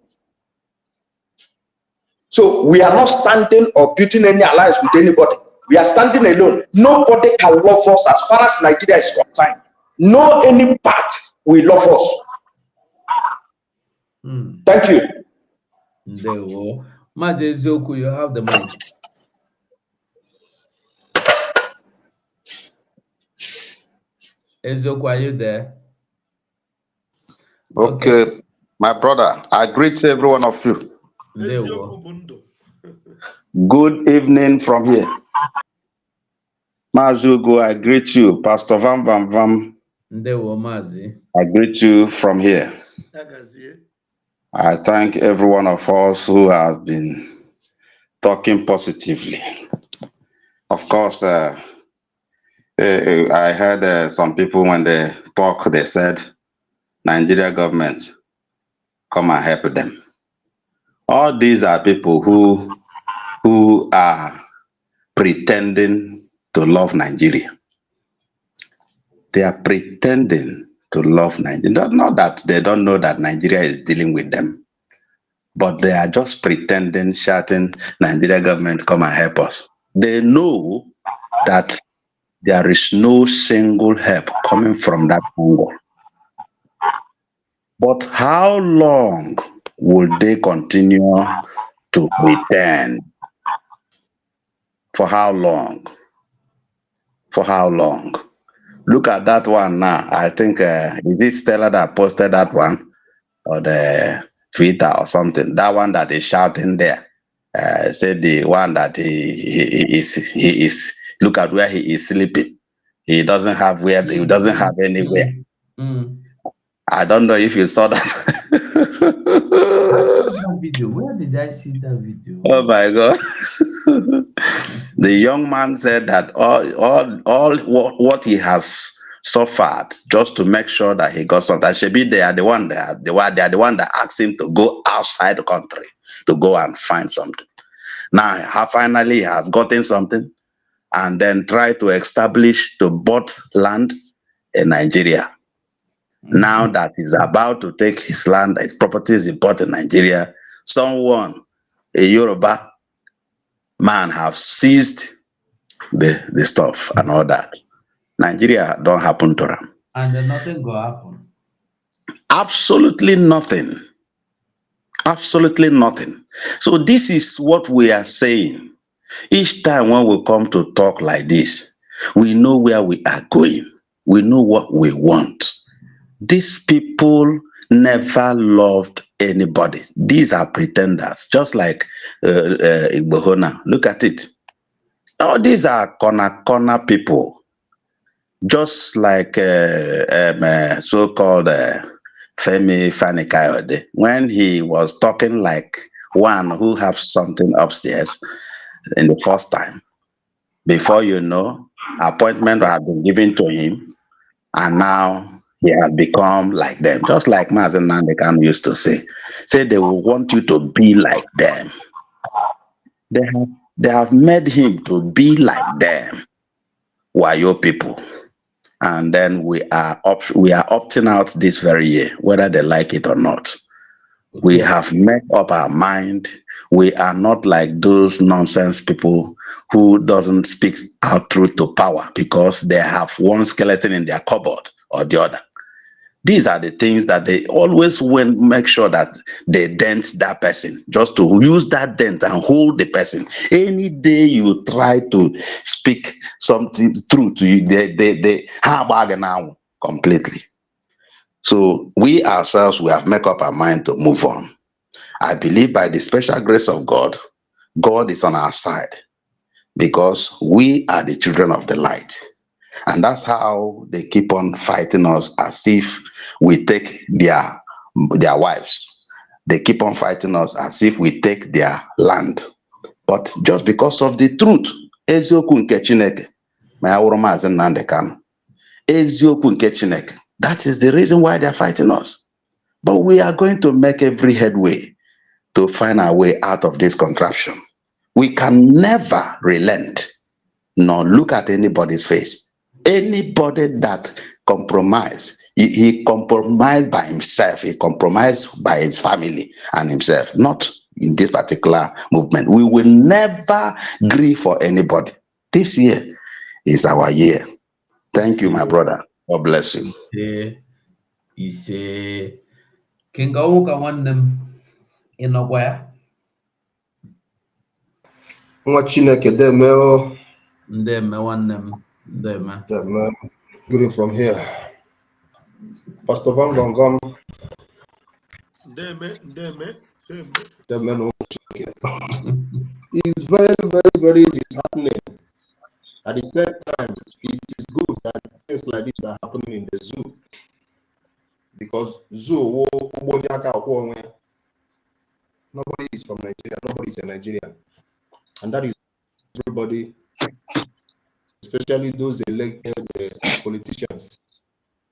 So we are not standing or building any alliance with anybody. We are standing alone. Nobody can love us as far as Nigeria is concerned. No any part will love us. Thank you. There we go. Mazi Eziokwu, you have the mic. Eziokwu, are you there? Okay, my brother, I greet every one of you. Good evening from here. Mazugo, I greet you. Pastor Vam Vam Vam. I greet you from here. I thank every one of us who have been talking positively. Of course, I heard some people when they talk, they said, Nigeria government, come and help them. All these are people who are pretending to love Nigeria. They are pretending to love Nigeria. Not that they don't know that Nigeria is dealing with them, but they are just pretending, shouting, Nigeria government, come and help us. They know that there is no single help coming from that angle. But how long will they continue to pretend? For how long? For how long? Look at that one now. I think, is it Stella that posted that one? Or the Twitter or something? That one that is shouting there. Said the one that he is Look at where he is sleeping. He doesn't have he doesn't have anywhere. I don't know if you saw that. That video. Where did I see that video? Oh my God. The young man said that all what he has suffered just to make sure that he got something. Shebi, they are the one that asked him to go outside the country to go and find something. Now finally he has gotten something, and then try to establish to bought land in Nigeria. Now that he's about to take his land, his properties he bought in Nigeria, someone, a Yoruba man, have seized the stuff and all that. Nigeria don't happen to them. And then nothing will happen. Absolutely nothing. Absolutely nothing. So this is what we are saying. Each time when we come to talk like this, we know where we are going. We know what we want. These people never loved anybody. These are pretenders, just like Igbohona. Look at it. All these are corner people, just like so-called Femi Fani-Kayode. When he was talking like one who has something upstairs in the first time, before you know, appointment had been given to him, and now he has become like them, just like Mazen Nandekan used to say they will want you to be like them. They have made him to be like them. Wayo people. And then we are opting out this very year, whether they like it or not. We have made up our mind. We are not like those nonsense people who doesn't speak our truth to power because they have one skeleton in their cupboard or the other. These are the things that they always make sure that they dent that person, just to use that dent and hold the person. Any day you try to speak something true to you, they have now completely. So we ourselves, we have made up our mind to move on. I believe by the special grace of God, God is on our side because we are the children of the light. And that's how they keep on fighting us, as if we take their wives. They keep on fighting us as if we take their land. But just because of the truth, eziokwu nke Chineke, eziokwu nke Chineke, that is the reason why they are fighting us. But we are going to make every headway to find our way out of this contraption. We can never relent nor look at anybody's face. Anybody that compromise, he compromised by himself, he compromised by his family and himself, not in this particular movement. We will never grieve for anybody. This year is our year. Thank you, my brother. God bless you. He say, King Oka want them in nowhere. What Chineke demeo? Them want them. Greeting from here. Pastor Van Van Van. It's very, very, very disheartening. At the same time, it is good that things like this are happening in the zoo. Because zoo, nobody is from Nigeria, nobody is a Nigerian. And that is everybody, especially those elected politicians,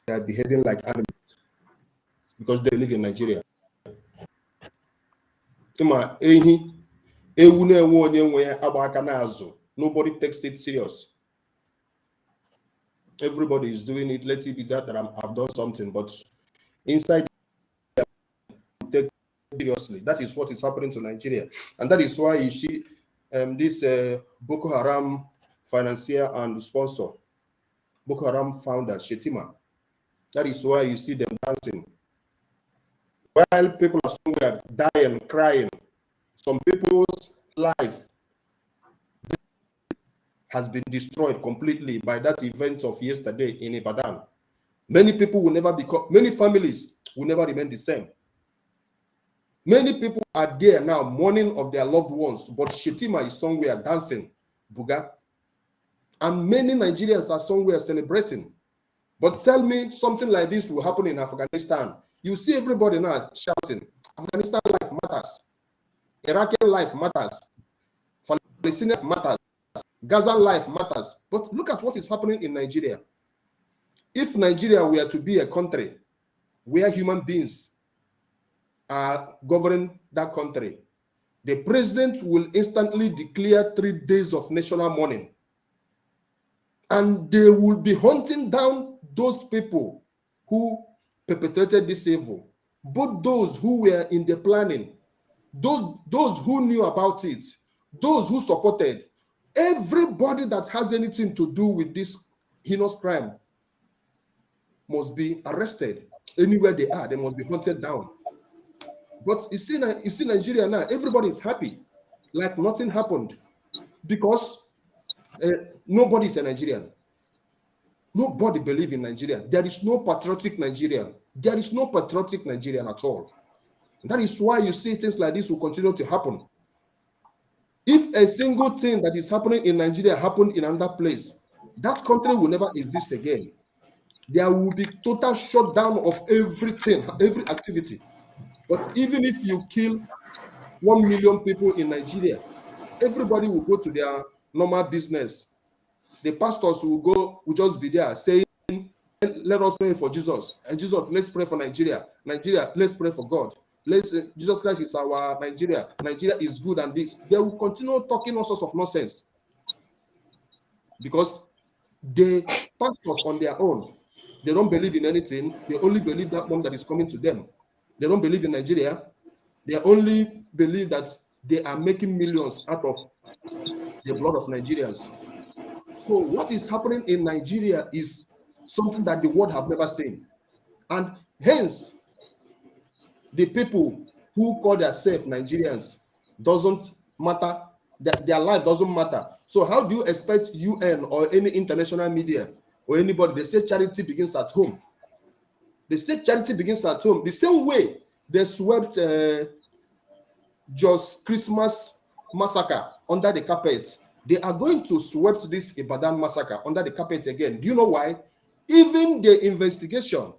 they are behaving like animals because they live in Nigeria. Nobody takes it serious. Everybody is doing it. Let it be that I've done something, but inside, take it seriously. That is what is happening to Nigeria, and that is why you see this Boko Haram financier and sponsor, Boko Haram founder Shetima. That is why you see them dancing. While people are somewhere dying, crying, some people's life has been destroyed completely by that event of yesterday in Ibadan. Many people will never become, many families will never remain the same. Many people are there now mourning of their loved ones, but Shetima is somewhere dancing, Buga. And many Nigerians are somewhere celebrating. But tell me something like this will happen in Afghanistan. You see everybody now shouting, Afghanistan life matters. Iraqi life matters. Palestinian life matters. Gaza life matters. But look at what is happening in Nigeria. If Nigeria were to be a country where human beings are governing that country, the president will instantly declare 3 days of national mourning. And they will be hunting down those people who perpetrated this evil, both those who were in the planning, those who knew about it, those who supported. Everybody that has anything to do with this heinous crime must be arrested. Anywhere they are, they must be hunted down. But you see Nigeria now, everybody is happy, like nothing happened, because nobody is a Nigerian. Nobody believes in Nigeria. There is no patriotic Nigerian. There is no patriotic Nigerian at all. That is why you see things like this will continue to happen. If a single thing that is happening in Nigeria happened in another place, that country will never exist again. There will be total shutdown of everything, every activity. But even if you kill 1 million people in Nigeria, everybody will go to their normal business. The pastors will just be there saying, let us pray for Jesus. And Jesus, let's pray for Nigeria. Nigeria, let's pray for God. Jesus Christ is our Nigeria. Nigeria is good and this. They will continue talking all sorts of nonsense. Because the pastors on their own, they don't believe in anything. They only believe that one that is coming to them. They don't believe in Nigeria. They only believe that they are making millions out of the blood of Nigerians. So what is happening in Nigeria is something that the world have never seen. And hence, the people who call themselves Nigerians doesn't matter, their life doesn't matter. So how do you expect UN or any international media or anybody, they say charity begins at home. They say charity begins at home. The same way they swept just Christmas massacre under the carpet, they are going to sweep this Ibadan massacre under the carpet again. Do you know why? Even the investigation,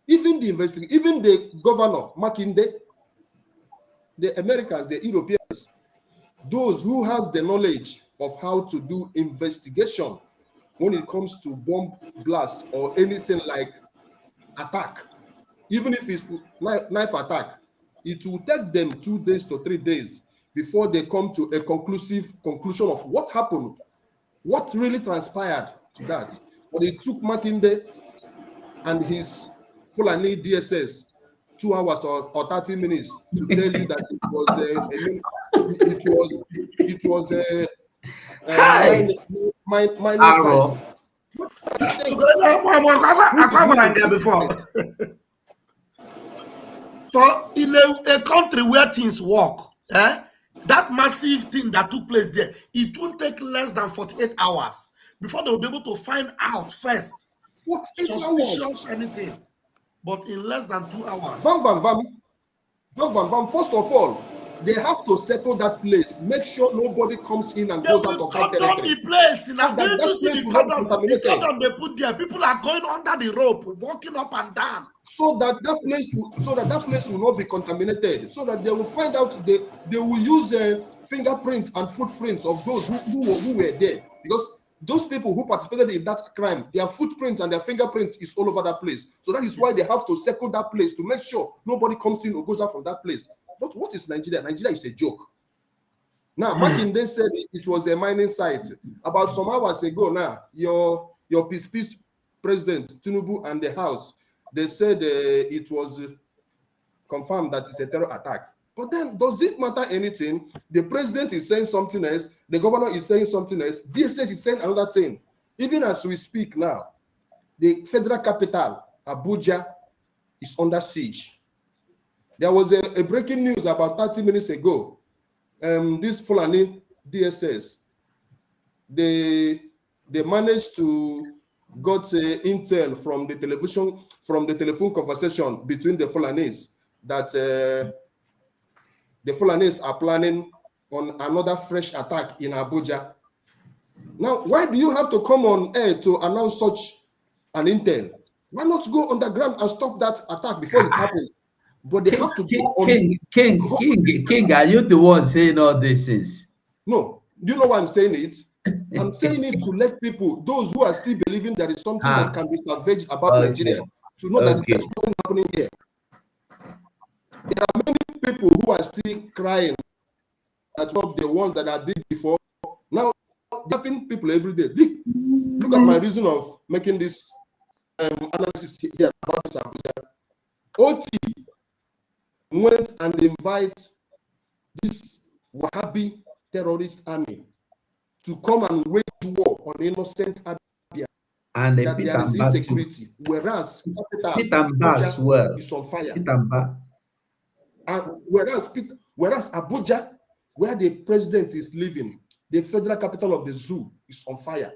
even the governor, Makinde, the Americans, the Europeans, those who has the knowledge of how to do investigation when it comes to bomb blast or anything like attack, even if it's knife attack, it will take them 2 days to 3 days before they come to a conclusion of what happened, what really transpired to that. But it took Makinde and his Fulani DSS 2 hours or 30 minutes to tell you that it was a mining site. Before. So in a country where things work, that massive thing that took place there, it won't take less than 48 hours before they will be able to find out first what suspicious anything. But in less than 2 hours. First of all, they have to settle that place, make sure nobody comes in and goes out of that territory. The place. Now, did you see the cordon they put there? People are going under the rope, walking up and down. So that place will not be contaminated. So that they will find out, they will use fingerprints and footprints of those who were there. Because those people who participated in that crime, their footprints and their fingerprints is all over that place. So that is why they have to circle that place to make sure nobody comes in or goes out from that place. But what is Nigeria? Nigeria is a joke. Now, Makinde said it was a mining site. About some hours ago now, your peace president, Tinubu, and the House, they said it was confirmed that it's a terror attack. But then, does it matter anything? The president is saying something else, the governor is saying something else, DSS is saying another thing. Even as we speak now, the federal capital, Abuja, is under siege. There was a breaking news about 30 minutes ago. This Fulani DSS, they managed to got intel from the telephone conversation between the Fulanis that the Fulanis are planning on another fresh attack in Abuja. Now, why do you have to come on air to announce such an intel? Why not go underground and stop that attack before it happens? But they have to go on. King, are you the one saying all these things? No. Do you know why I'm saying it? I'm saying it to let people, those who are still believing there is something that can be salvaged about Nigeria, to know that there's nothing happening here. There are many people who are still crying at the ones that I did before. Now, helping people every day. Look at my reason of making this analysis here about this. OT went and invite this Wahhabi terrorist army to come and wage war on innocent Abia, and that there is insecurity, whereas Abuja is on fire. And whereas Abuja, where the president is living, the federal capital of the zoo, is on fire.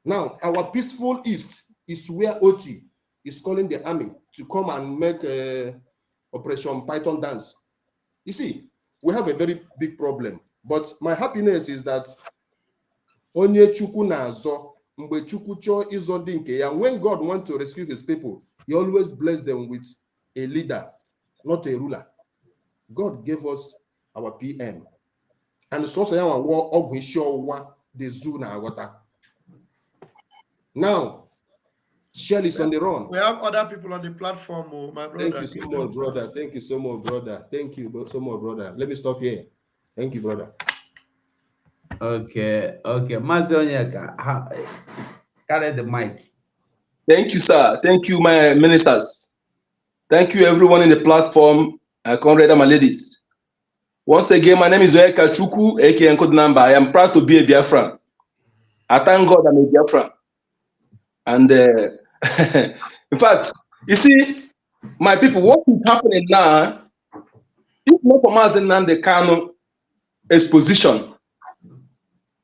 Now, our peaceful east is where OT is calling the army to come and make Operation Python dance. You see, we have a very big problem. But my happiness is that onye chukwu na-azọ mgbe chukwu chọọ ịzọ ndị nke ya, when God wants to rescue his people, he always bless them with a leader, not a ruler. God gave us our PM. And so say our war ogwe show the zoo na water. Now, Shell is on the run. We have other people on the platform, my brother. Thank you so much, brother. Thank you so much, brother. Thank you so much, brother. Let me stop here. Thank you, brother. Okay. Mazonyaka, carry the mic. Thank you, sir. Thank you, my ministers. Thank you, everyone in the platform. Comrade and my ladies. Once again, my name is Oeka Chuku, aka Nkodinamba. I am proud to be a Biafran. I thank God I'm a Biafran. And in fact, you see, my people, what is happening now, if not for Mazen and the Kano exposition,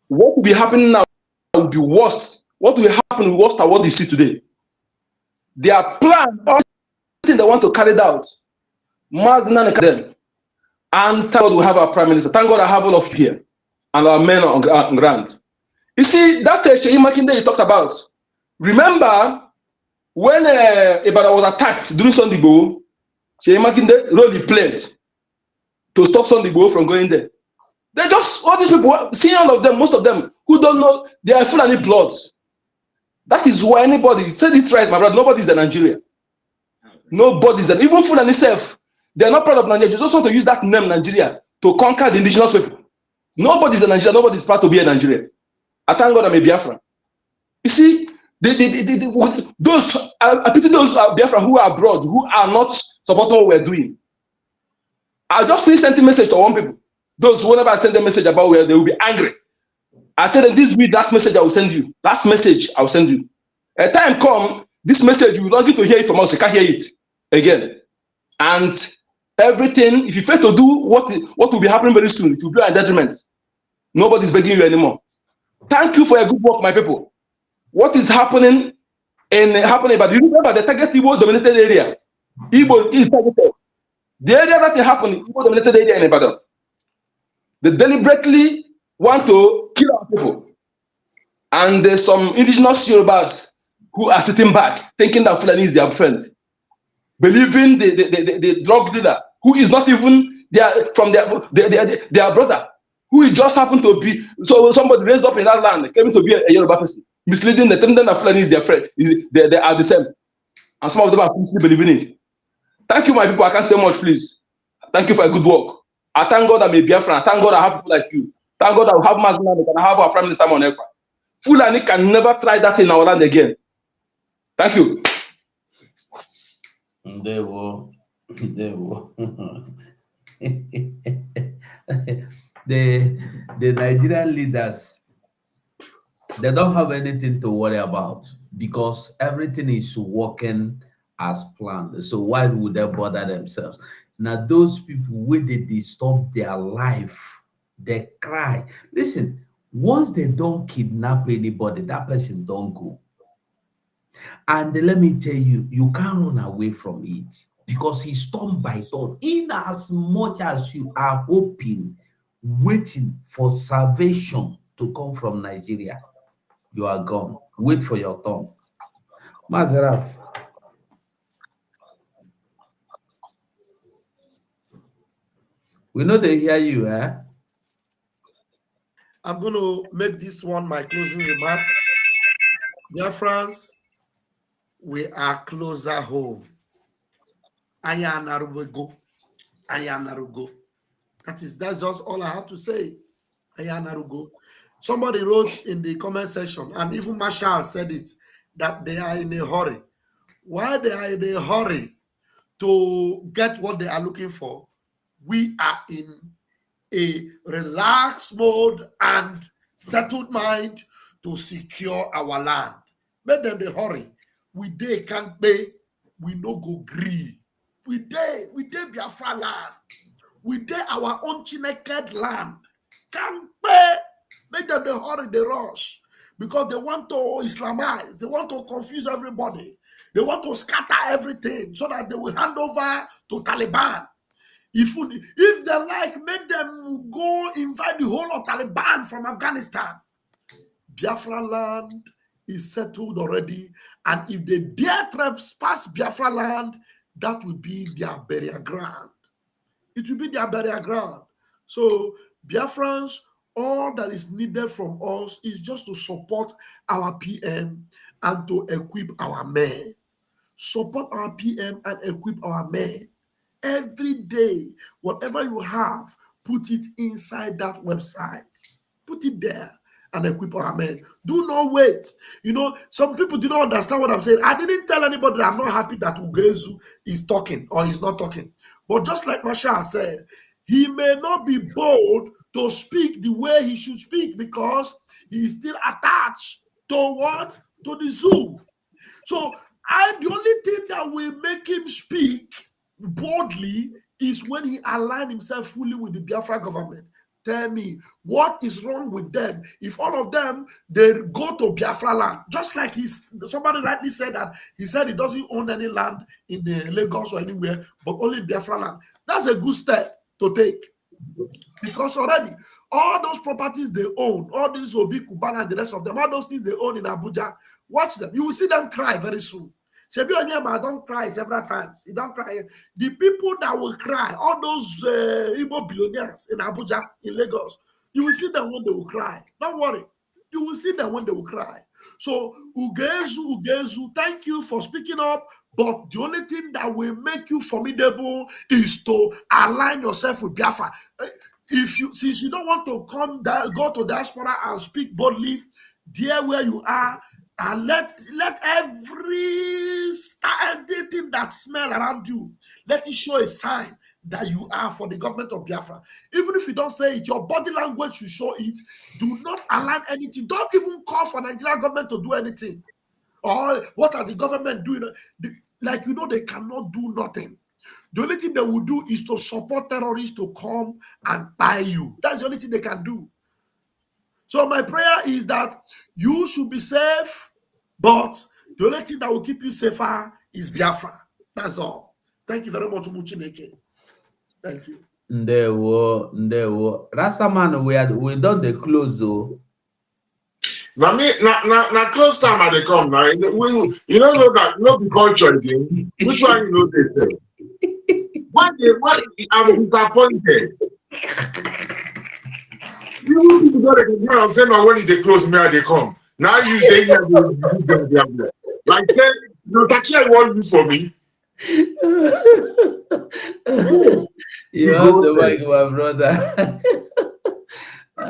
what will be happening now will be worse. What will happen worse than what you see today? Their plan, everything they want to carry out, Mazen and them. And thank God we have our prime minister. Thank God I have all of you here and our men on ground. You see, that Sheyi Makinde you talked about. Remember when Ibadan was attacked during Sunday Igboho, Sheyi Makinde role he played to stop Sunday Igboho from going there. They just, all these people, seeing all of them, most of them who don't know, they are full of any blood. That is why anybody said it right, my brother. Nobody is a Nigerian. Nobody is an, even Fulani self. They are not proud of Nigeria. They just want to use that name Nigeria to conquer the indigenous people. Nobody is a Nigerian. Nobody is proud to be a Nigerian. I thank God I'm a Biafran. You see, those I pity those Biafran who are abroad, who are not supporting what we're doing. I just sent a message to one people. Those whenever I send a message about where they will be angry. I tell them this week, that message I will send you. That message I will send you. A time come, this message you will not get to hear it from us. You can't hear it again. And everything, if you fail to do what will be happening very soon, it will be a detriment. Nobody's begging you anymore. Thank you for your good work, my people. What is happening but you remember the target Igbo dominated area. Igbo is targeted. The area that is happening, Igbo dominated area in Ibadan. They deliberately want to kill our people. And there's some indigenous Yorubas who are sitting back, thinking that Fulani is their friend. Believing the drug dealer, who is not even their brother, who just happened to be, so somebody raised up in that land, came to be a Yoruba person, misleading them, telling them that Fulani is their friend. They are the same. And some of them are simply believing it. Thank you, my people. I can't say much, please. Thank you for your good work. I thank God I'm a Biafran. I thank God I have people like you. Thank God I will have Mazina and I have our Prime Minister on Ekpa. Fulani can never try that in our land again. Thank you. They will. the Nigerian leaders, they don't have anything to worry about because everything is working as planned. So why would they bother themselves? Now those people, when they disturb their life, they cry. Listen, once they don't kidnap anybody, that person don't go. And let me tell you, you can't run away from it because it's turn by turn. In as much as you are hoping, waiting for salvation to come from Nigeria, You are gone. Wait for your turn. Mazaraf. We know they hear you, eh? I'm going to make this one my closing remark. Dear friends, we are closer home. Ayanarugo. Ayanarugo. That's just all I have to say. Ayanarugo. Somebody wrote in the comment section, and even Marshall said it, that they are in a hurry. Why they are in a hurry to get what they are looking for? We are in a relaxed mode and settled mind to secure our land. Make them the hurry. We dey can't pay. We no go gree. We dey Biafra land. We dey our own Chineke land. Can't pay. Make them the hurry, they rush. Because they want to Islamize. They want to confuse everybody. They want to scatter everything so that they will hand over to Taliban. If they like, make them go invite the whole of Taliban from Afghanistan. Biafra land is settled already. And if they dare trespass Biafra land, that will be their burial ground. It will be their burial ground. So, Biafrans, all that is needed from us is just to support our PM and to equip our men. Support our PM and equip our men. Every day, whatever you have, put it inside that website. Put it there and equip our men. Do not wait. You know, some people do not understand what I'm saying. I didn't tell anybody that I'm not happy that Ugezu is talking or he's not talking. But just like Marshall said, he may not be bold to speak the way he should speak because he is still attached to what? To the zoo. So the only thing that will make him speak boldly is when he aligned himself fully with the Biafra government. Tell me, what is wrong with them? If all of them, they go to Biafra land, just like somebody rightly said that he said he doesn't own any land in the Lagos or anywhere, but only Biafra land. That's a good step to take. Because already, all those properties they own, all these Obi, Kubana, and the rest of them, all those things they own in Abuja, watch them. You will see them cry very soon. Shebi Onyema don't cry several times. He don't cry. The people that will cry, all those Igbo billionaires in Abuja, in Lagos, you will see them when they will cry. Don't worry. You will see them when they will cry. So, Ugezu, thank you for speaking up. But the only thing that will make you formidable is to align yourself with Biafra. Since you don't want to go to diaspora and speak boldly, there where you are, and let everything that smell around you, let it show a sign that you are for the government of Biafra. Even if you don't say it, your body language should show it. Do not align anything. Don't even call for Nigerian government to do anything. Or what are the government doing? Like, you know, they cannot do nothing. The only thing they will do is to support terrorists to come and buy you. That's the only thing they can do. So my prayer is that you should be safe, but the only thing that will keep you safer is Biafra. That's all. Thank you very much, Muchineke. Thank you. Ndewo. Rastaman, we don't the close though. Now close time at the come now. You don't know that not the culture again. Which one you know they say? Why I'm disappointed. You people got to say now when they close me they come. Now you they here like say no Takia want you for me. You have the mic, my brother. I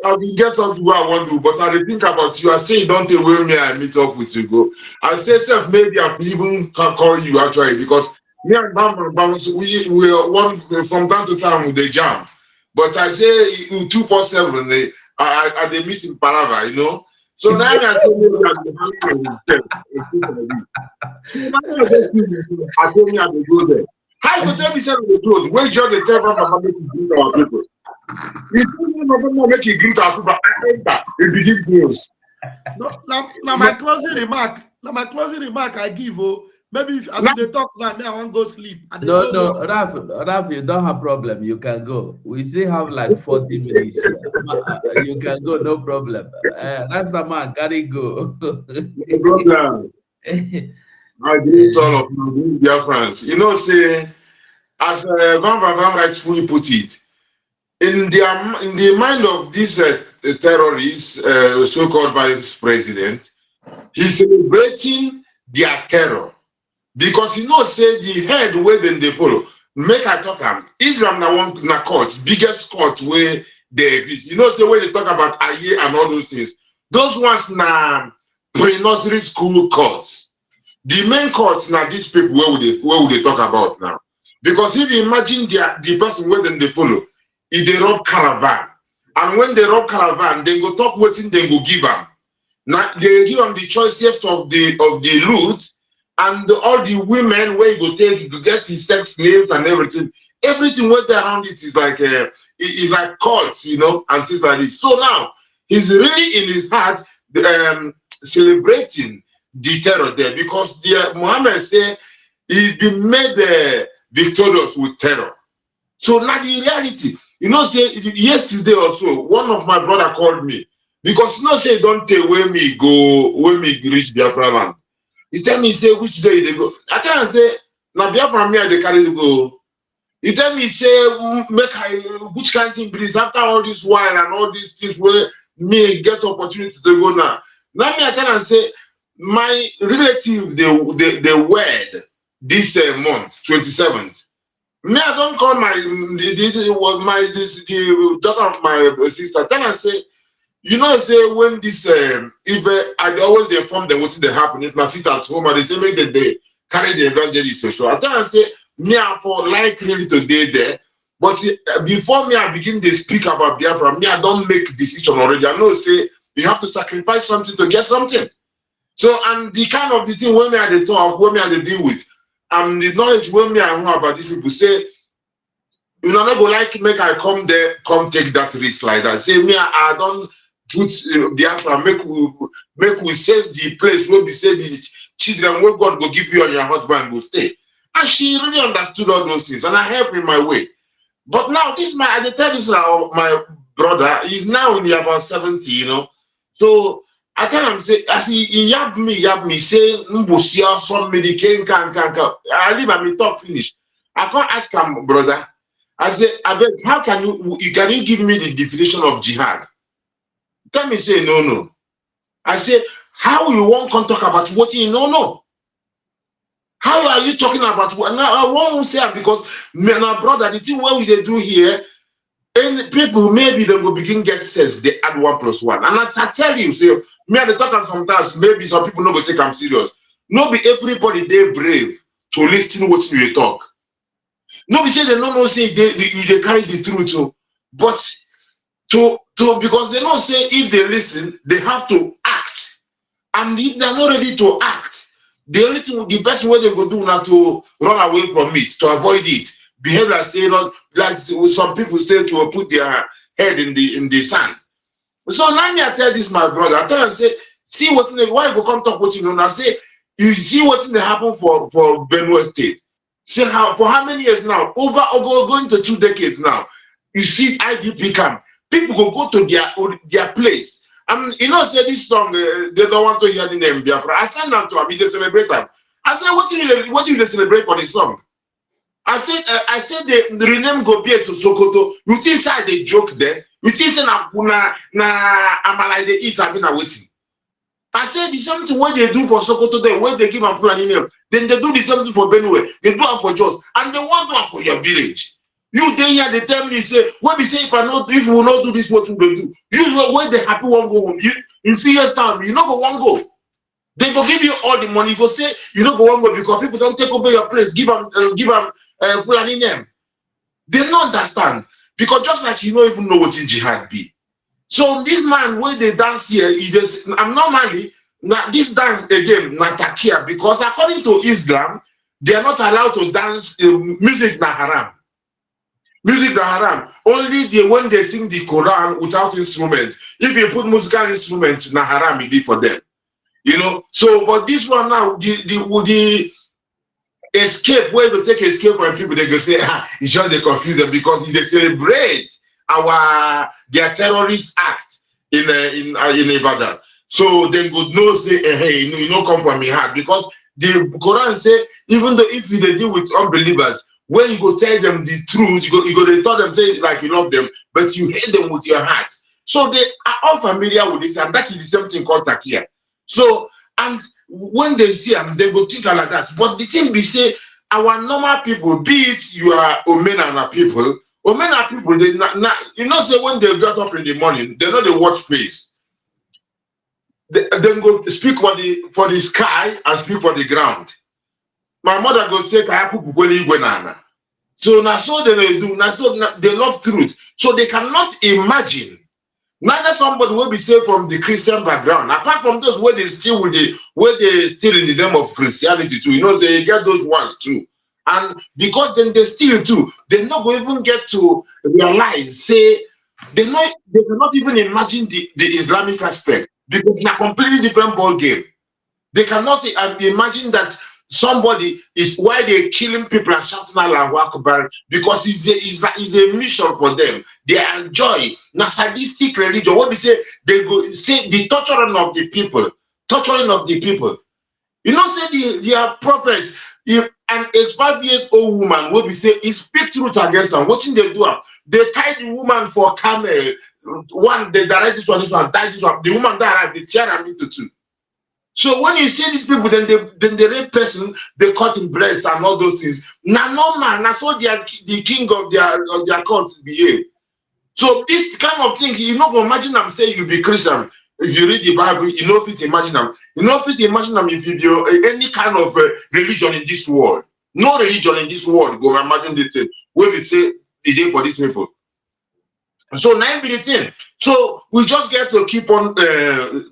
will get something where I want to, but I think about you. I say don't tell where me I meet up with you go. I say self maybe I even can call you actually because me and Bam we one from time to time with the jam. But I say 247 they miss in Palava, you know. So now I say maybe I told me I will go there. How you tell me something the close? Where just the tell Mama make you greet our people. It's not make you greet our people. I enter it begin close. No, now my closing remark. Now my closing remark I give Maybe if, as they talk now, me I want to go sleep. No, Raf, you don't have problem. You can go. We still have like 40 minutes here. You can go, no problem. That's the man, carry go. No problem. I greet all of my dear friends. You know, say, as Van rightfully put it, in the mind of this terrorist, so-called vice president, he's celebrating their terror because he knows say the head where then they follow. Make I talk am. Islam na one na court, biggest court where they exist. You know, say when they talk about Aye and all those things, those ones na pre-nursery school courts. The main courts now these people where would they talk about now? Because if you imagine the person where then they follow, if they rob caravan, and when they rob caravan, they go talk waiting, they go give them. Now they give them the choicest of the loot, and all the women where you go take, you go get his sex slaves and everything. Everything where around it is like it's like cults, you know, and things like this. So now he's really in his heart celebrating the terror there because Muhammad say he's been made victorious with terror. So now the reality, you know, say yesterday or so, one of my brother called me because you know say don't tell where me reach Biafran land. He tell me say which day they go. I tell him say now Biafran me they carry go. He tell me say which kind of thing please after all this while and all these things where me get opportunity to go now. Now me I tell him say my relative they wed this month 27th. Me I don't call the daughter of my sister. Then I say, you know, say when this if I always inform them what they happen. If my sister at home and they say make they carry the evangelist social. I tell I say me I for like really today there. But before me I begin to speak about Biafra, me I don't make decision already. I know say you have to sacrifice something to get something. So and the kind of the thing when me at the talk, when me at the deal with, and the knowledge when me I know about these people say, you know, not go like make I come there, come take that risk like that. Say me I don't put Biafra, make we save the place where we say the children where God go give you and your husband go stay. And she really understood all those things, and I help in my way. But now this I tell this now my brother is now in the about 70, you know. So I tell him say as he yab me say Mbusia some medication can. I leave and me talk finish. I can't ask him, brother. I say, I beg, how can you give me the definition of jihad? Tell me say no. I say, how you won't come talk about what you know? How are you talking about what? Now I won't say because my brother, the thing what we do here, and people maybe they will begin get sense. They add 1 + 1, and I tell you, say me at the talk sometimes maybe some people not go take them serious. Not be everybody they brave to listen what you talk. No, be say they don't know say they carry the truth, but because they don't say if they listen they have to act, and if they're not ready to act, the only thing the best way they go do now to run away from it, to avoid it, behave like say like some people say to put their head in the sand. So now me I tell this my brother, I tell him say see what's in the why you go come talk what you know. I say you see what's in the happen for Benue State. See how for how many years now? Going to 2 decades now. You see IDP camp. People go to their place. And you know, say this song, they don't want to hear the name Biafra. I send them to them, they celebrate them. I said, what you celebrate for this song? I said the rename go be to Sokoto. You think say they joke there? You think say na amala they eat have been waiting. I said the same thing what they do for Sokoto there, when they give them Fulani name, then they do the same thing for Benue, they do it for Jos, and they want to for your village. You then here they tell me say, when we say if we will not do this, what we will do? You when they happy one go home, in 3 years time, you not go one go. They go give you all the money. You go say you not go one go because people don't take over your place, give them Fulani name. They don't understand because just like you don't even know what in jihad be. So this man when they dance here, he just I'm normally now this dance again Natakia because according to Islam, they are not allowed to dance music na haram. Music na haram. Only when they sing the Quran without instruments. If you put musical instruments na haram, it be for them. You know. So but this one now the escape, where to take escape from people, they go say, it's just they confuse them because they celebrate their terrorist act in Ibadan. So they could know say, hey, you know, come from me heart, because the Quran say, even though if they deal with unbelievers, when you go tell them the truth, you go they tell them say like you love them, but you hate them with your heart. So they are all familiar with this, and that is the same thing called takia. So, and when they see them, they go think like that. But the thing we say, our normal people, be it you are Omenana people, they not, you know, say when they get up in the morning, they know they watch face. They go speak for the sky and speak for the ground. My mother go say, so now so they do, now so they love truth. So they cannot imagine. Neither somebody will be saved from the Christian background, apart from those where they still with the where they still in the name of Christianity too. You know, they get those ones too. And because then they still too, they're not going to even get to realize, say, they cannot even imagine the Islamic aspect, because it's a completely different ball game. They cannot imagine that somebody is why they're killing people and shouting Allahu Akbar, because it's a mission for them. They enjoy now sadistic religion. What we say, they go say the torturing of the people. You know, say their prophets, if an 5-year-old woman will be say, he speak truth against them. Watching they do, they tie the woman for camel. One, they direct this one, die this one. The woman died, they tear them into two. So when you see these people, then they rape person, they cut in breasts and all those things. Now no man, now so they are the king of their cult behave. So this kind of thing, you know, imagine I'm saying you be Christian. If you read the Bible, you know if it's imagine them. You know if it's imagine them if you do any kind of religion in this world. No religion in this world. Go imagine the thing. What we say the day for these people. So now be the thing. So we just get to keep on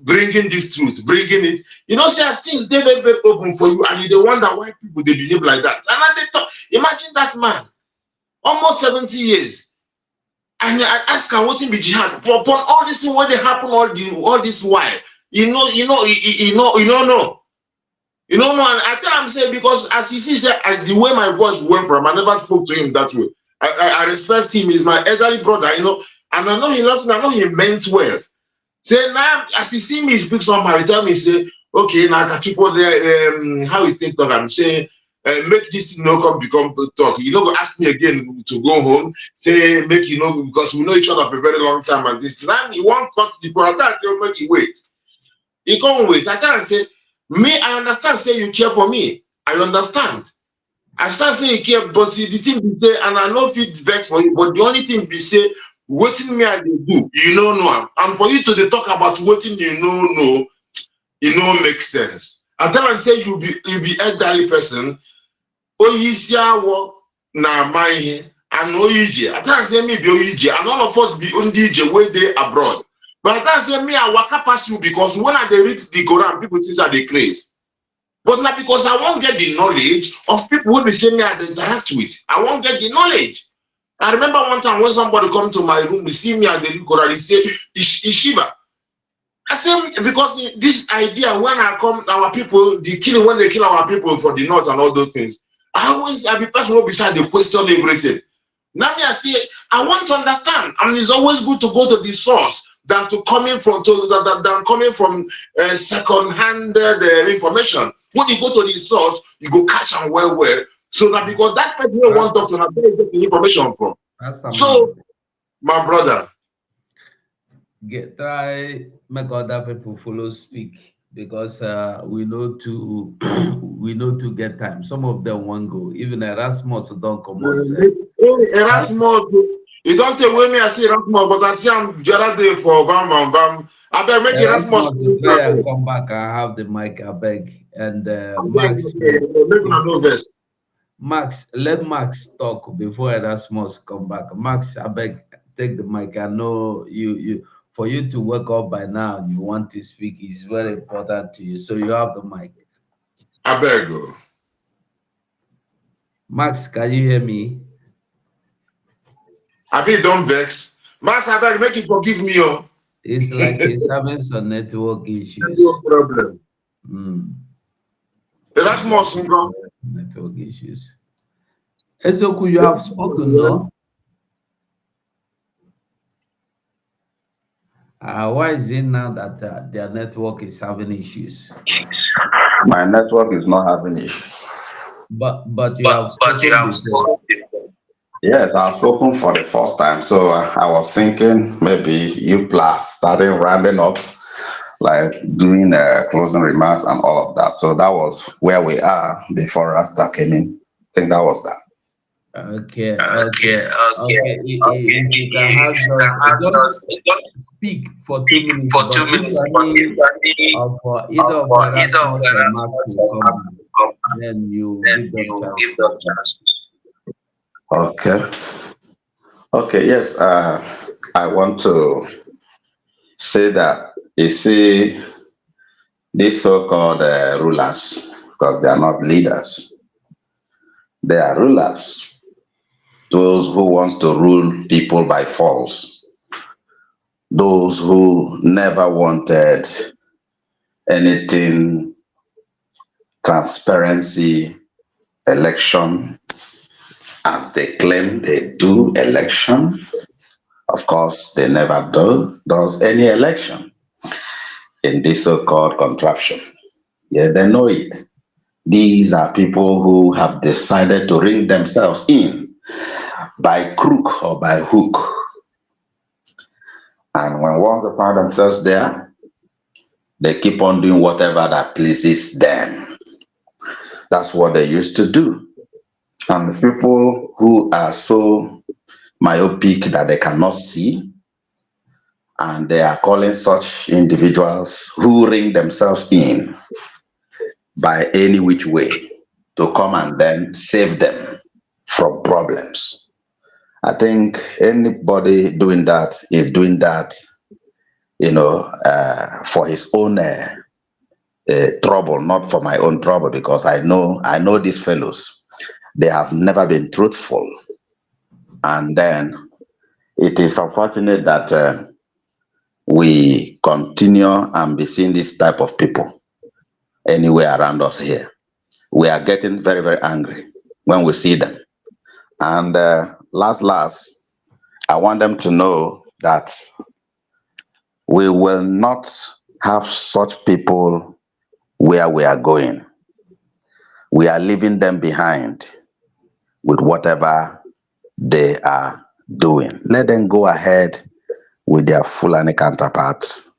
bringing this truth, bringing it. You know, see as things they very open for you, and you wonder why people they behave like that. And they talk. Imagine that man, almost 70 years. And I ask her what in be jihad. Upon all this thing, what they happen all this while, you know, no. And I tell him say, because as he sees the way my voice went from, I never spoke to him that way. I respect him. He's my elderly brother, you know, and I know he loves me. I know he meant well. Say now, as he see me speak somehow, he tell me say, okay, now I can keep on there. How he take talk? I'm saying. Make this thing come become talk. You know, go ask me again to go home. Say, make you know, because we know each other for a very long time. And this time, you want cut the for that, you make you wait. You can't wait. I tell and say, me, I understand. Say you care for me. I understand. I start saying you care, but the thing be say, and I know if it vex for you, but the only thing be say, waiting me I do, you know, and for you to talk about waiting, you know, makes sense. I tell and say you be elderly person. Oyisiawo na my and Oyije. I tell say me be Oyije, and all of us be Ondije where they abroad. But I tell say me I waka pass you because when I read the Quran, people think that they crazy. But not because I won't get the knowledge of people who be saying me I interact with. I won't get the knowledge. I remember one time when somebody come to my room, they see me at the Quran, they say Ishiba. I say because this idea when I come, our people, the killing when they kill our people for the north and all those things. I be person who beside the question everything. Now me I say I want to understand, and it's always good to go to the source than to coming from second-hand information. When you go to the source, you go catch them well. So that because that person will want to know where you get the information from. So, my brother, try make other people follow speak, because we know to get time. Some of them won't go. Even Erasmus don't come on. Erasmus, you don't tell me I see Erasmus, but I see him the other day for bam. I beg make Erasmus try and come back and have the mic. I beg. And Max, let Max talk before Erasmus come back. Max, I beg, take the mic. I know you. For you to wake up by now, you want to speak is very important to you. So you have the mic. I beg you. Max, can you hear me? I beg, don't vex. Max, I beg, make you forgive me. Oh. It's like he's having some network issues. No problem. Erasmus, Network issues. Ezoku, you have spoken, no? Why is it now that their network is having issues? My network is not having issues. But you have spoken before. Yes, I've spoken for the first time, so I was thinking maybe you plus starting rounding up, like doing closing remarks and all of that. So that was where we are before Rasta came in. I think that was that. Okay. If you can have just speak for 2 minutes, but if any of either of Erasmus or Mark will come, then you give them chance. Okay. Okay. Yes. I want to say that you see these so-called rulers, because they are not leaders, they are rulers. Those who want to rule people by force, those who never wanted anything transparency, election, as they claim they do election. Of course, they never does any election in this so-called contraption. Yeah, they know it. These are people who have decided to ring themselves in by crook or by hook. And when once they find themselves there, they keep on doing whatever that pleases them. That's what they used to do. And the people who are so myopic that they cannot see, and they are calling such individuals who ring themselves in by any which way to come and then save them from problems. I think anybody doing that is doing that, for his own trouble, not for my own trouble, because I know these fellows. They have never been truthful. And then it is unfortunate that we continue and be seeing this type of people anywhere around us here. We are getting very, very angry when we see them. And last, I want them to know that we will not have such people where we are going. We are leaving them behind with whatever they are doing. Let them go ahead with their Fulani counterparts.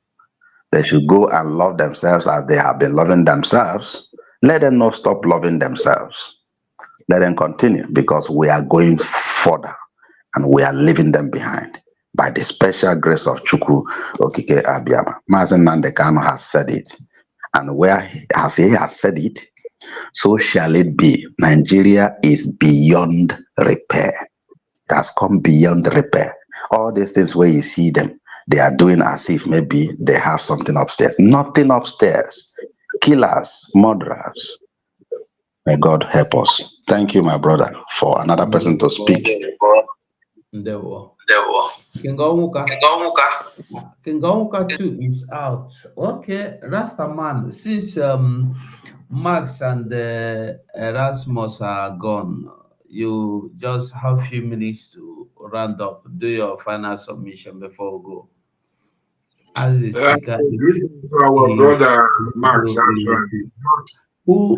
They should go and love themselves as they have been loving themselves. Let them not stop loving themselves. Let them continue, because we are going further and we are leaving them behind by the special grace of Chukwu Okike Abiyama. Mazen Nandekano has said it, and where he has said it, so shall it be. Nigeria is beyond repair. It has come beyond repair. All these things where you see them, they are doing as if maybe they have something upstairs. Nothing upstairs. Killers, murderers. May God help us. Thank you, my brother, for another person to speak. Kingamuka too is out. Okay, Rastaman, since Max and Erasmus are gone, you just have a few minutes to round up, do your final submission before we go. As the speaker, greetings to our brother Max, actually. Who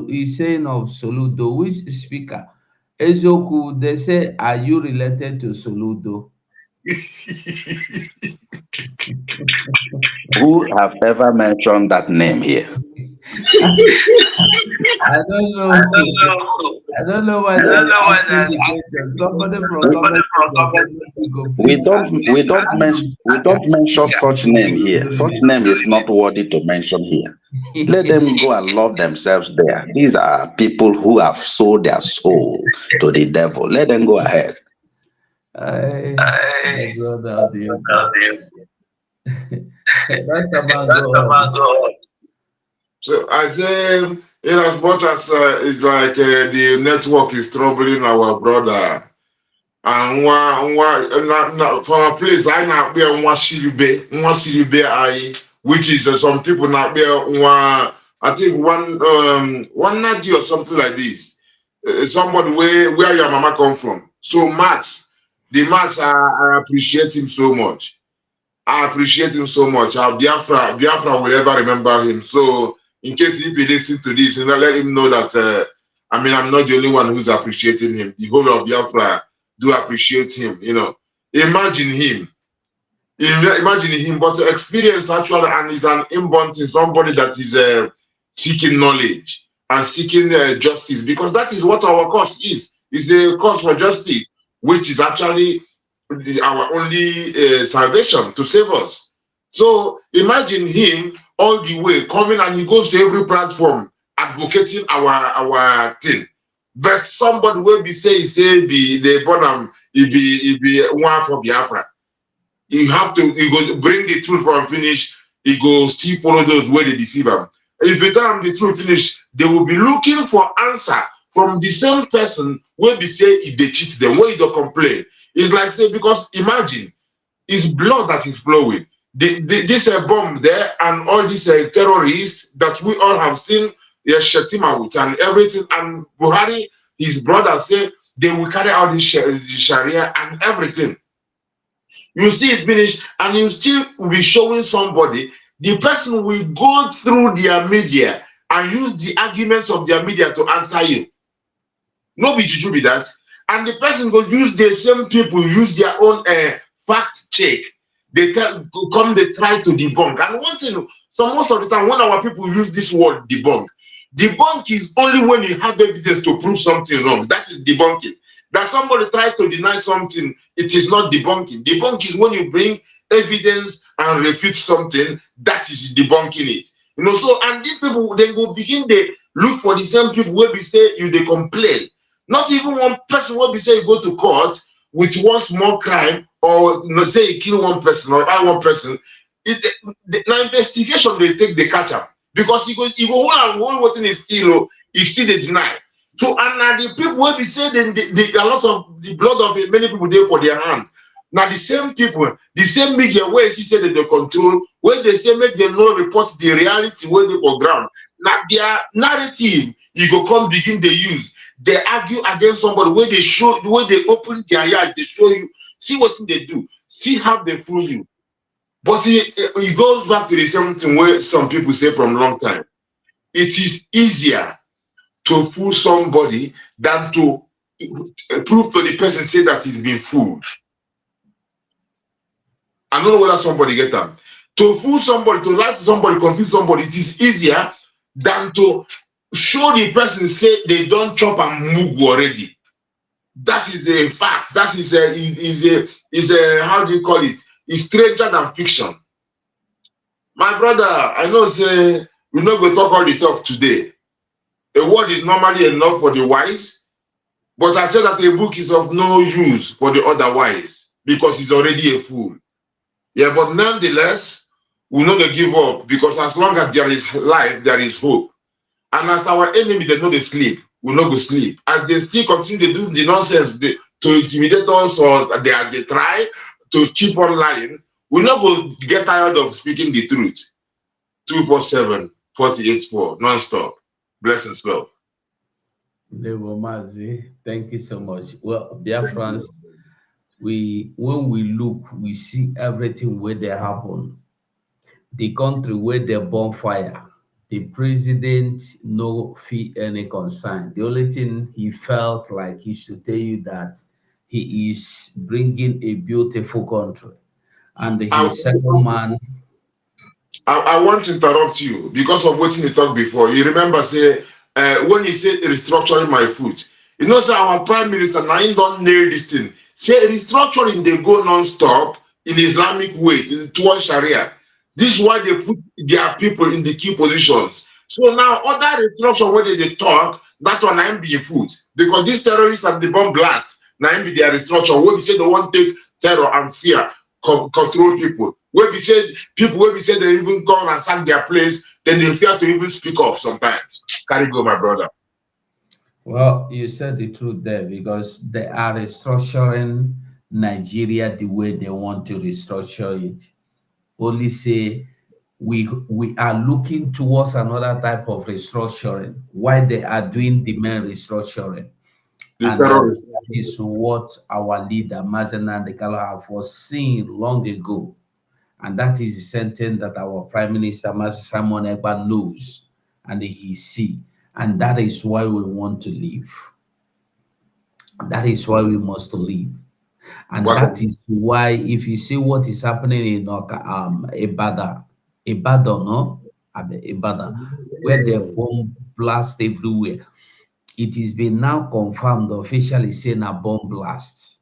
is saying of Soludo? Which speaker? Ezoku, they say, are you related to Soludo? Who have ever mentioned that name here? I don't know. I don't know why they're asking the question. Somebody we don't mention such name here. Such name is not worthy to mention here. Let them go and love themselves there. These are people who have sold their soul to the devil. Let them go ahead. That's about God. So I say, in as much as it's like the network is troubling our brother, and for a place I not be on Washiribe, which is some people not be on I think one Nadi or something like this. Somebody where your mama come from. So Max, the Max, I appreciate him so much. I appreciate him so much. Biafra will ever remember him. So in case if he listens to this, let him know that I mean, I'm not the only one who's appreciating him. The whole of Biafra do appreciate him. Imagine him. Imagine him, but experience actually, and is an inborn thing, somebody that is seeking knowledge and seeking justice, because that is what our cause is a cause for justice, which is actually our only salvation to save us. So imagine him all the way coming, and he goes to every platform advocating our thing. But somebody will be say be the bottom, he be one for Biafra. He go bring the truth from finish. He go still follow those where they deceive him. If you tell them the truth finish, they will be looking for answer from the same person where they say if they cheat them, where they complain. It's like say, because imagine, it's blood that is flowing. This bomb there and all these terrorists that we all have seen, Shetima with and everything, and Buhari, his brother said they will carry out this Sharia and everything. You see it's finished, and you still will be showing somebody. The person will go through their media and use the arguments of their media to answer you. No be juju be that. And the person goes use the same people, use their own fact check. They try to debunk. And one thing, so most of the time when our people use this word debunk is only when you have evidence to prove something wrong. That is debunking. That somebody tries to deny something, it is not debunking. Debunk is when you bring evidence and refute something, that is debunking it. So, and these people, then go begin, they look for the same people where we say you they complain. Not even one person where we say you go to court with one small crime, or say you kill one person or buy one person. The investigation they take the catch up. Because he goes one thing is still they deny. So, and the people will be saying a lot of the blood of many people there for their hand. Now the same people, the same media where she said that they control, where they say make them not report the reality where they for ground. Now their narrative, you go come begin they use. They argue against somebody where they show, where they open their yard, they show you, see what they do, see how they fool you. But see, it goes back to the same thing where some people say from long time. It is easier to fool somebody than to prove to the person say that he's been fooled. I don't know whether somebody get that. To fool somebody, to lie to somebody, confuse somebody, it is easier than to show the person say they don't chop and move already. That is a fact. That is a how do you call it? It's stranger than fiction. My brother, I know say we're not going to talk all the talk today. A word is normally enough for the wise, but I said that a book is of no use for the otherwise because he's already a fool. Yeah, but nonetheless, we're not going to give up, because as long as there is life, there is hope. And as our enemy, they know they sleep, we're not going to sleep. As they still continue to do the nonsense to intimidate us, or they try to keep on lying, we're not going to get tired of speaking the truth. 247 484 non-stop. Blessings, love. Thank you so much. Well, dear friends, when we look, we see everything where they happen. The country where they bonfire, the president no feel any concern. The only thing he felt like he should tell you that he is bringing a beautiful country, and his second man. I want to interrupt you because of what you talked before. You remember, say, when he said restructuring my foot, you know, so our prime minister now don't nail this thing. Say restructuring, they go non-stop in Islamic way towards Sharia. This is why they put their people in the key positions. So now other restructure where they talk, that one I'm being food. Because these terrorists and the bomb blast, now be their restructure. Where we say they want to take terror and fear, control people. Where we say people, where we say they even come and sack their place, then they fear to even speak up sometimes. Carry go, my brother. Well, you said the truth there, because they are restructuring Nigeria the way they want to restructure it. Only say we are looking towards another type of restructuring while they are doing the main restructuring. And that is what our leader, Mazen Nandekalo, have foreseen long ago. And that is the sentence that our Prime Minister, Mazen Simon Ekpa, knows and he sees. And that is why we want to leave. That is why we must leave. And that is why, if you see what is happening in Ibadan, no? Ibadan, where they bomb blast everywhere, it is been now confirmed officially saying a bomb blast.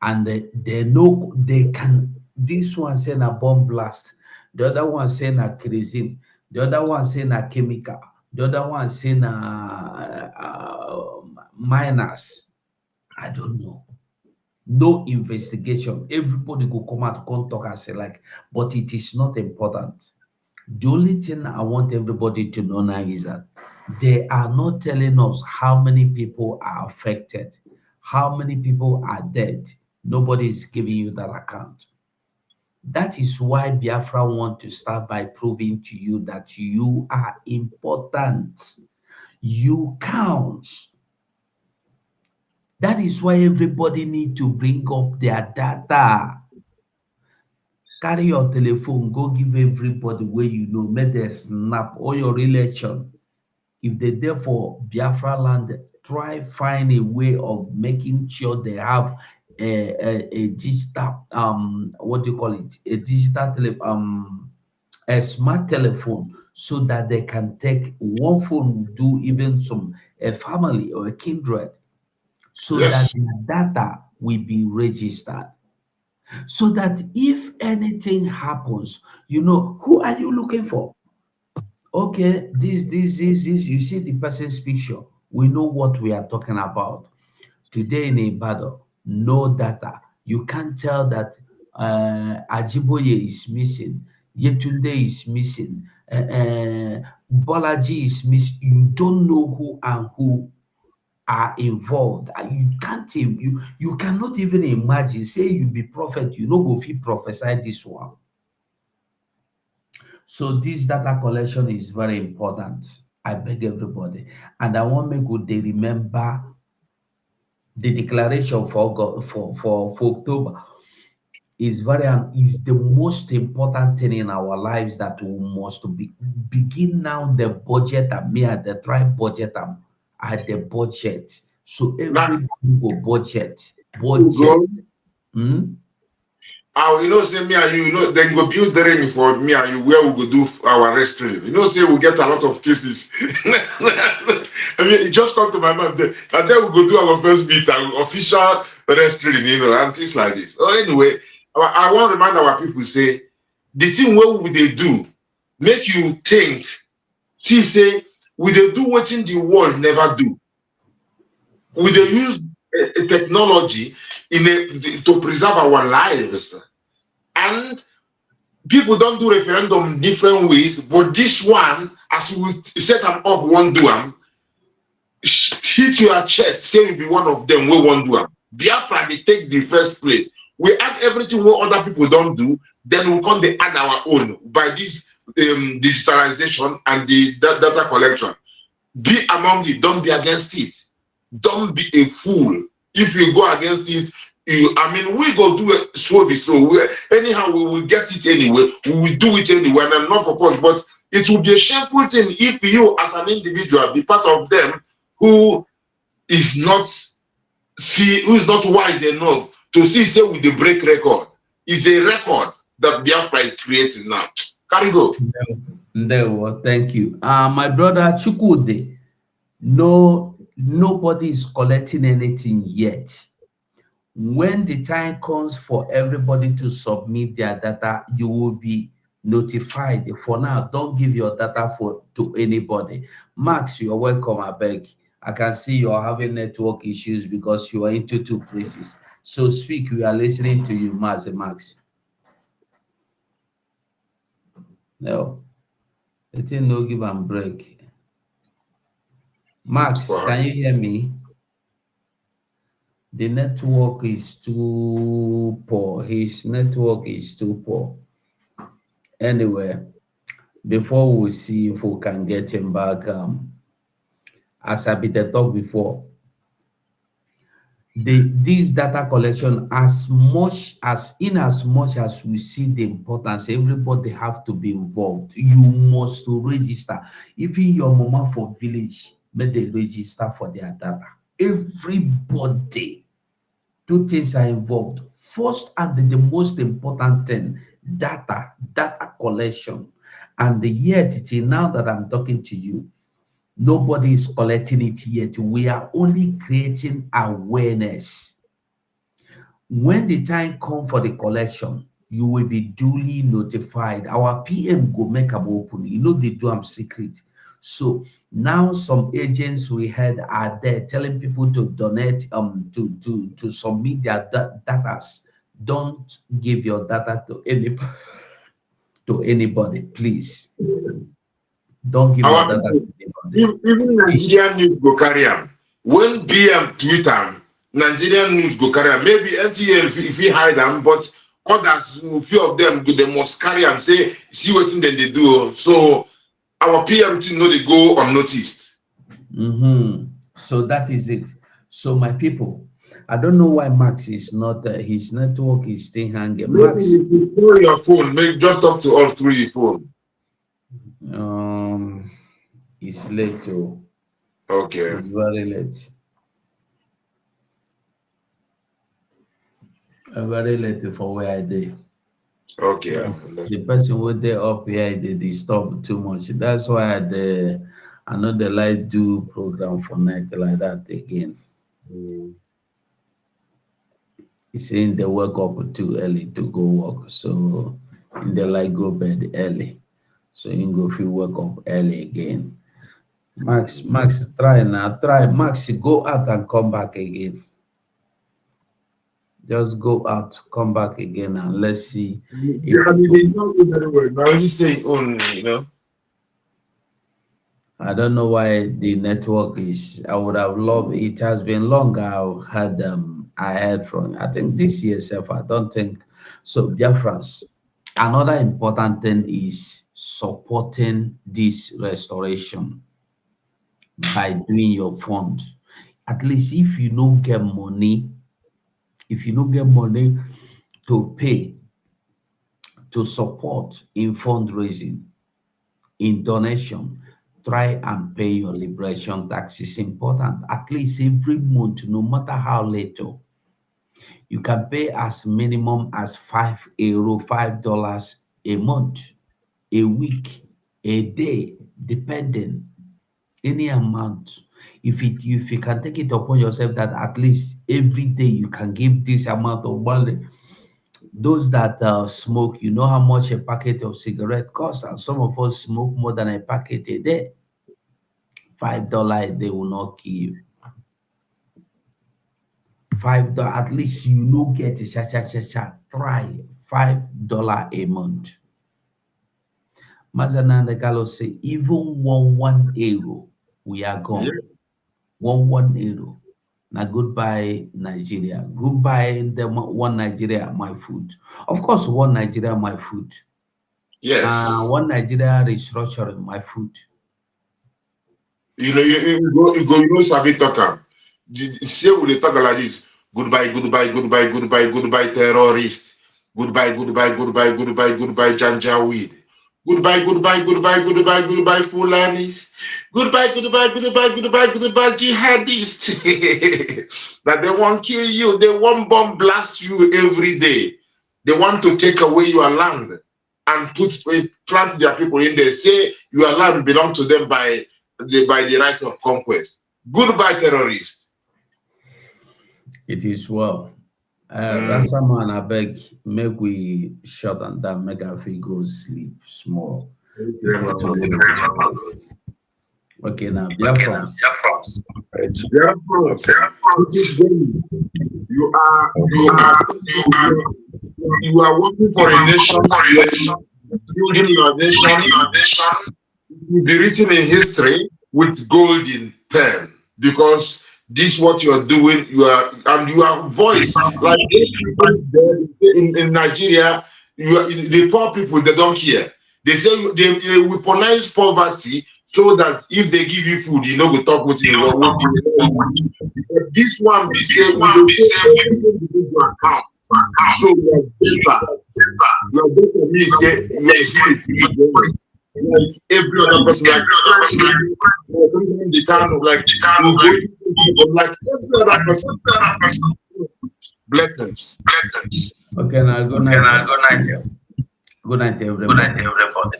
And they know they can, this one saying a bomb blast, the other one saying a kerosene, the other one saying a chemical, the other one saying miners. I don't know. No investigation. Everybody go come out, come talk and say like, but it is not important. The only thing I want everybody to know now is that they are not telling us how many people are affected, how many people are dead. Nobody is giving you that account. That is why Biafra want to start by proving to you that you are important. You count. That is why everybody need to bring up their data. Carry your telephone, go give everybody where you know, make them snap all your relation. If they there for Biafra land, try find a way of making sure they have a digital what do you call it? A digital a smart telephone, so that they can take one phone, do even some a family or a kindred, so that their data will be registered. So that if anything happens, you know, who are you looking for? Okay, this, you see the person's picture. We know what we are talking about. Today in Ibadan, no data. You can't tell that Ajiboye is missing, Yetunde is missing, Bolaji is missing. You don't know who and who are involved. You can't even, you cannot even imagine. Say you be prophet, you know go fit prophesy this one. So this data collection is very important. I beg everybody, and I want me good they remember the declaration for October is the most important thing in our lives, that we must begin now the budget and me at the try budget at the budget. So everybody go budget. You know, say me and you know, then go build the ring for me and you where we go do our restructuring. You know, say we get a lot of cases. I mean, it just come to my mind, and then we go do our first meet, our official restructuring, you know, and things like this. So anyway, I want to remind our people, say, the thing what we they do, make you think, see, say, we they do what in the world never do. We they use a technology to preserve our lives. And people don't do referendum different ways, but this one, as we set them up, one do them, hit your chest, say you be one of them, we won't do them. Biafra, they take the first place. We add everything what other people don't do, then we come they add our own by this digitalization and the data collection. Be among it, don't be against it. Don't be a fool. If you go against it, I mean, we go do it slowly. Anyhow, we will get it anyway. We will do it anyway, and enough of us. But it will be a shameful thing if you, as an individual, be part of them who is not wise enough to say with the break record. Is a record that Biafra is creating now. Carry go. No, thank you. My brother Chukwude, nobody is collecting anything yet. When the time comes for everybody to submit their data, you will be notified. For now, don't give your data to anybody. Max, you're welcome, I beg. I can see you're having network issues because you are into two places. So speak, we are listening to you, Max. No, it's a no give and break. Max, can you hear me? The network is too poor. His network is too poor. Anyway, before we see if we can get him back. As I been the talk before, this data collection, as much as we see the importance, everybody have to be involved. You must register. Even your mama for village, make they register for their data. Everybody. Two things are involved. First, and the most important thing, data collection. And yet, till now that I'm talking to you, nobody is collecting it yet. We are only creating awareness. When the time comes for the collection, you will be duly notified. Our PM go make them open. You know they do them secret. So now some agents we had are there telling people to donate, to submit their data. Don't give your data to anybody, please. Don't give your data to anybody. Even Nigerian news go carry them. When BM tweet them, Nigerian news go carry them. Maybe NTL if we hide them, but others, few of them, they must carry and say, see what thing they do. So our PM team know they go unnoticed. So that is it. So my people, I don't know why Max is not, his network is still hanging. Max, you throw your phone, just talk to us through your phone. It's late too. Okay. It's very late. Very late for where I did. Okay. The person who they up here, they disturb too much. That's why I know they like do program for night like that again. He's saying they wake up too early to go work, so they like go bed early. So you go feel wake up early again. Max, try now. Try Max, go out and come back again. Just go out, come back again, and let's see. They don't do very well. Now you say only, you know. I don't know why the network is. I would have loved. It has been long. I've had I heard from. I think this year self. I don't think so. BIAFRANS. Another important thing is supporting this restoration by doing your fund. At least if you don't get money, to pay, to support in fundraising, in donation, try and pay your liberation tax. Is important. At least every month, no matter how little, you can pay as minimum as €5, $5 a month, a week, a day, depending, any amount. If you can take it upon yourself that at least every day you can give this amount of money. Those that smoke, you know how much a packet of cigarette costs, and some of us smoke more than a packet a day. $5 they will not give. $5, at least you know get a try $5 a month. Mazananda Gallo say even €1 we are gone. Yeah. €1. Now goodbye Nigeria. Goodbye the one Nigeria my food. Of course, one Nigeria my food. Yes. One Nigeria restructuring my food. You know, you go Sabi talker. Say we they talk like this. Goodbye, terrorist. Goodbye, Janjaweed. Goodbye, Fulanis. Goodbye, jihadist. That they won't kill you, they won't bomb blast you every day. They want to take away your land and plant their people in there. Say your land belongs to them by the right of conquest. Goodbye, terrorists. It is well. Rasaman, I beg, make we shut and down, make our feet go sleep small. Okay, now, BIAFRANS. You are working for a nation, building your nation. It will be written in history with golden pen, because this what you are doing. Your voice, like in Nigeria, the poor people, they don't care. They say they weaponize poverty so that if they give you food, you know we talk with you. This one be say we account. So we are better. We are better means like every other person, like the kind of like every other person. Blessings. Okay, now good night. Good night, everybody.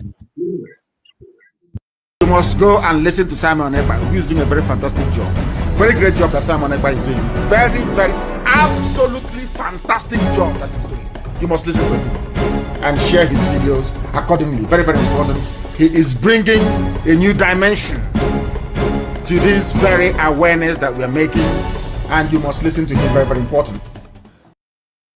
You must go and listen to Simon Ekpa, who is doing a very fantastic job. Very great job that Simon Ekpa is doing. Very, very, absolutely fantastic job that he's doing. You must listen to him and share his videos accordingly. Very, very important. He is bringing a new dimension to this very awareness that we are making, and you must listen to him. Very, very important.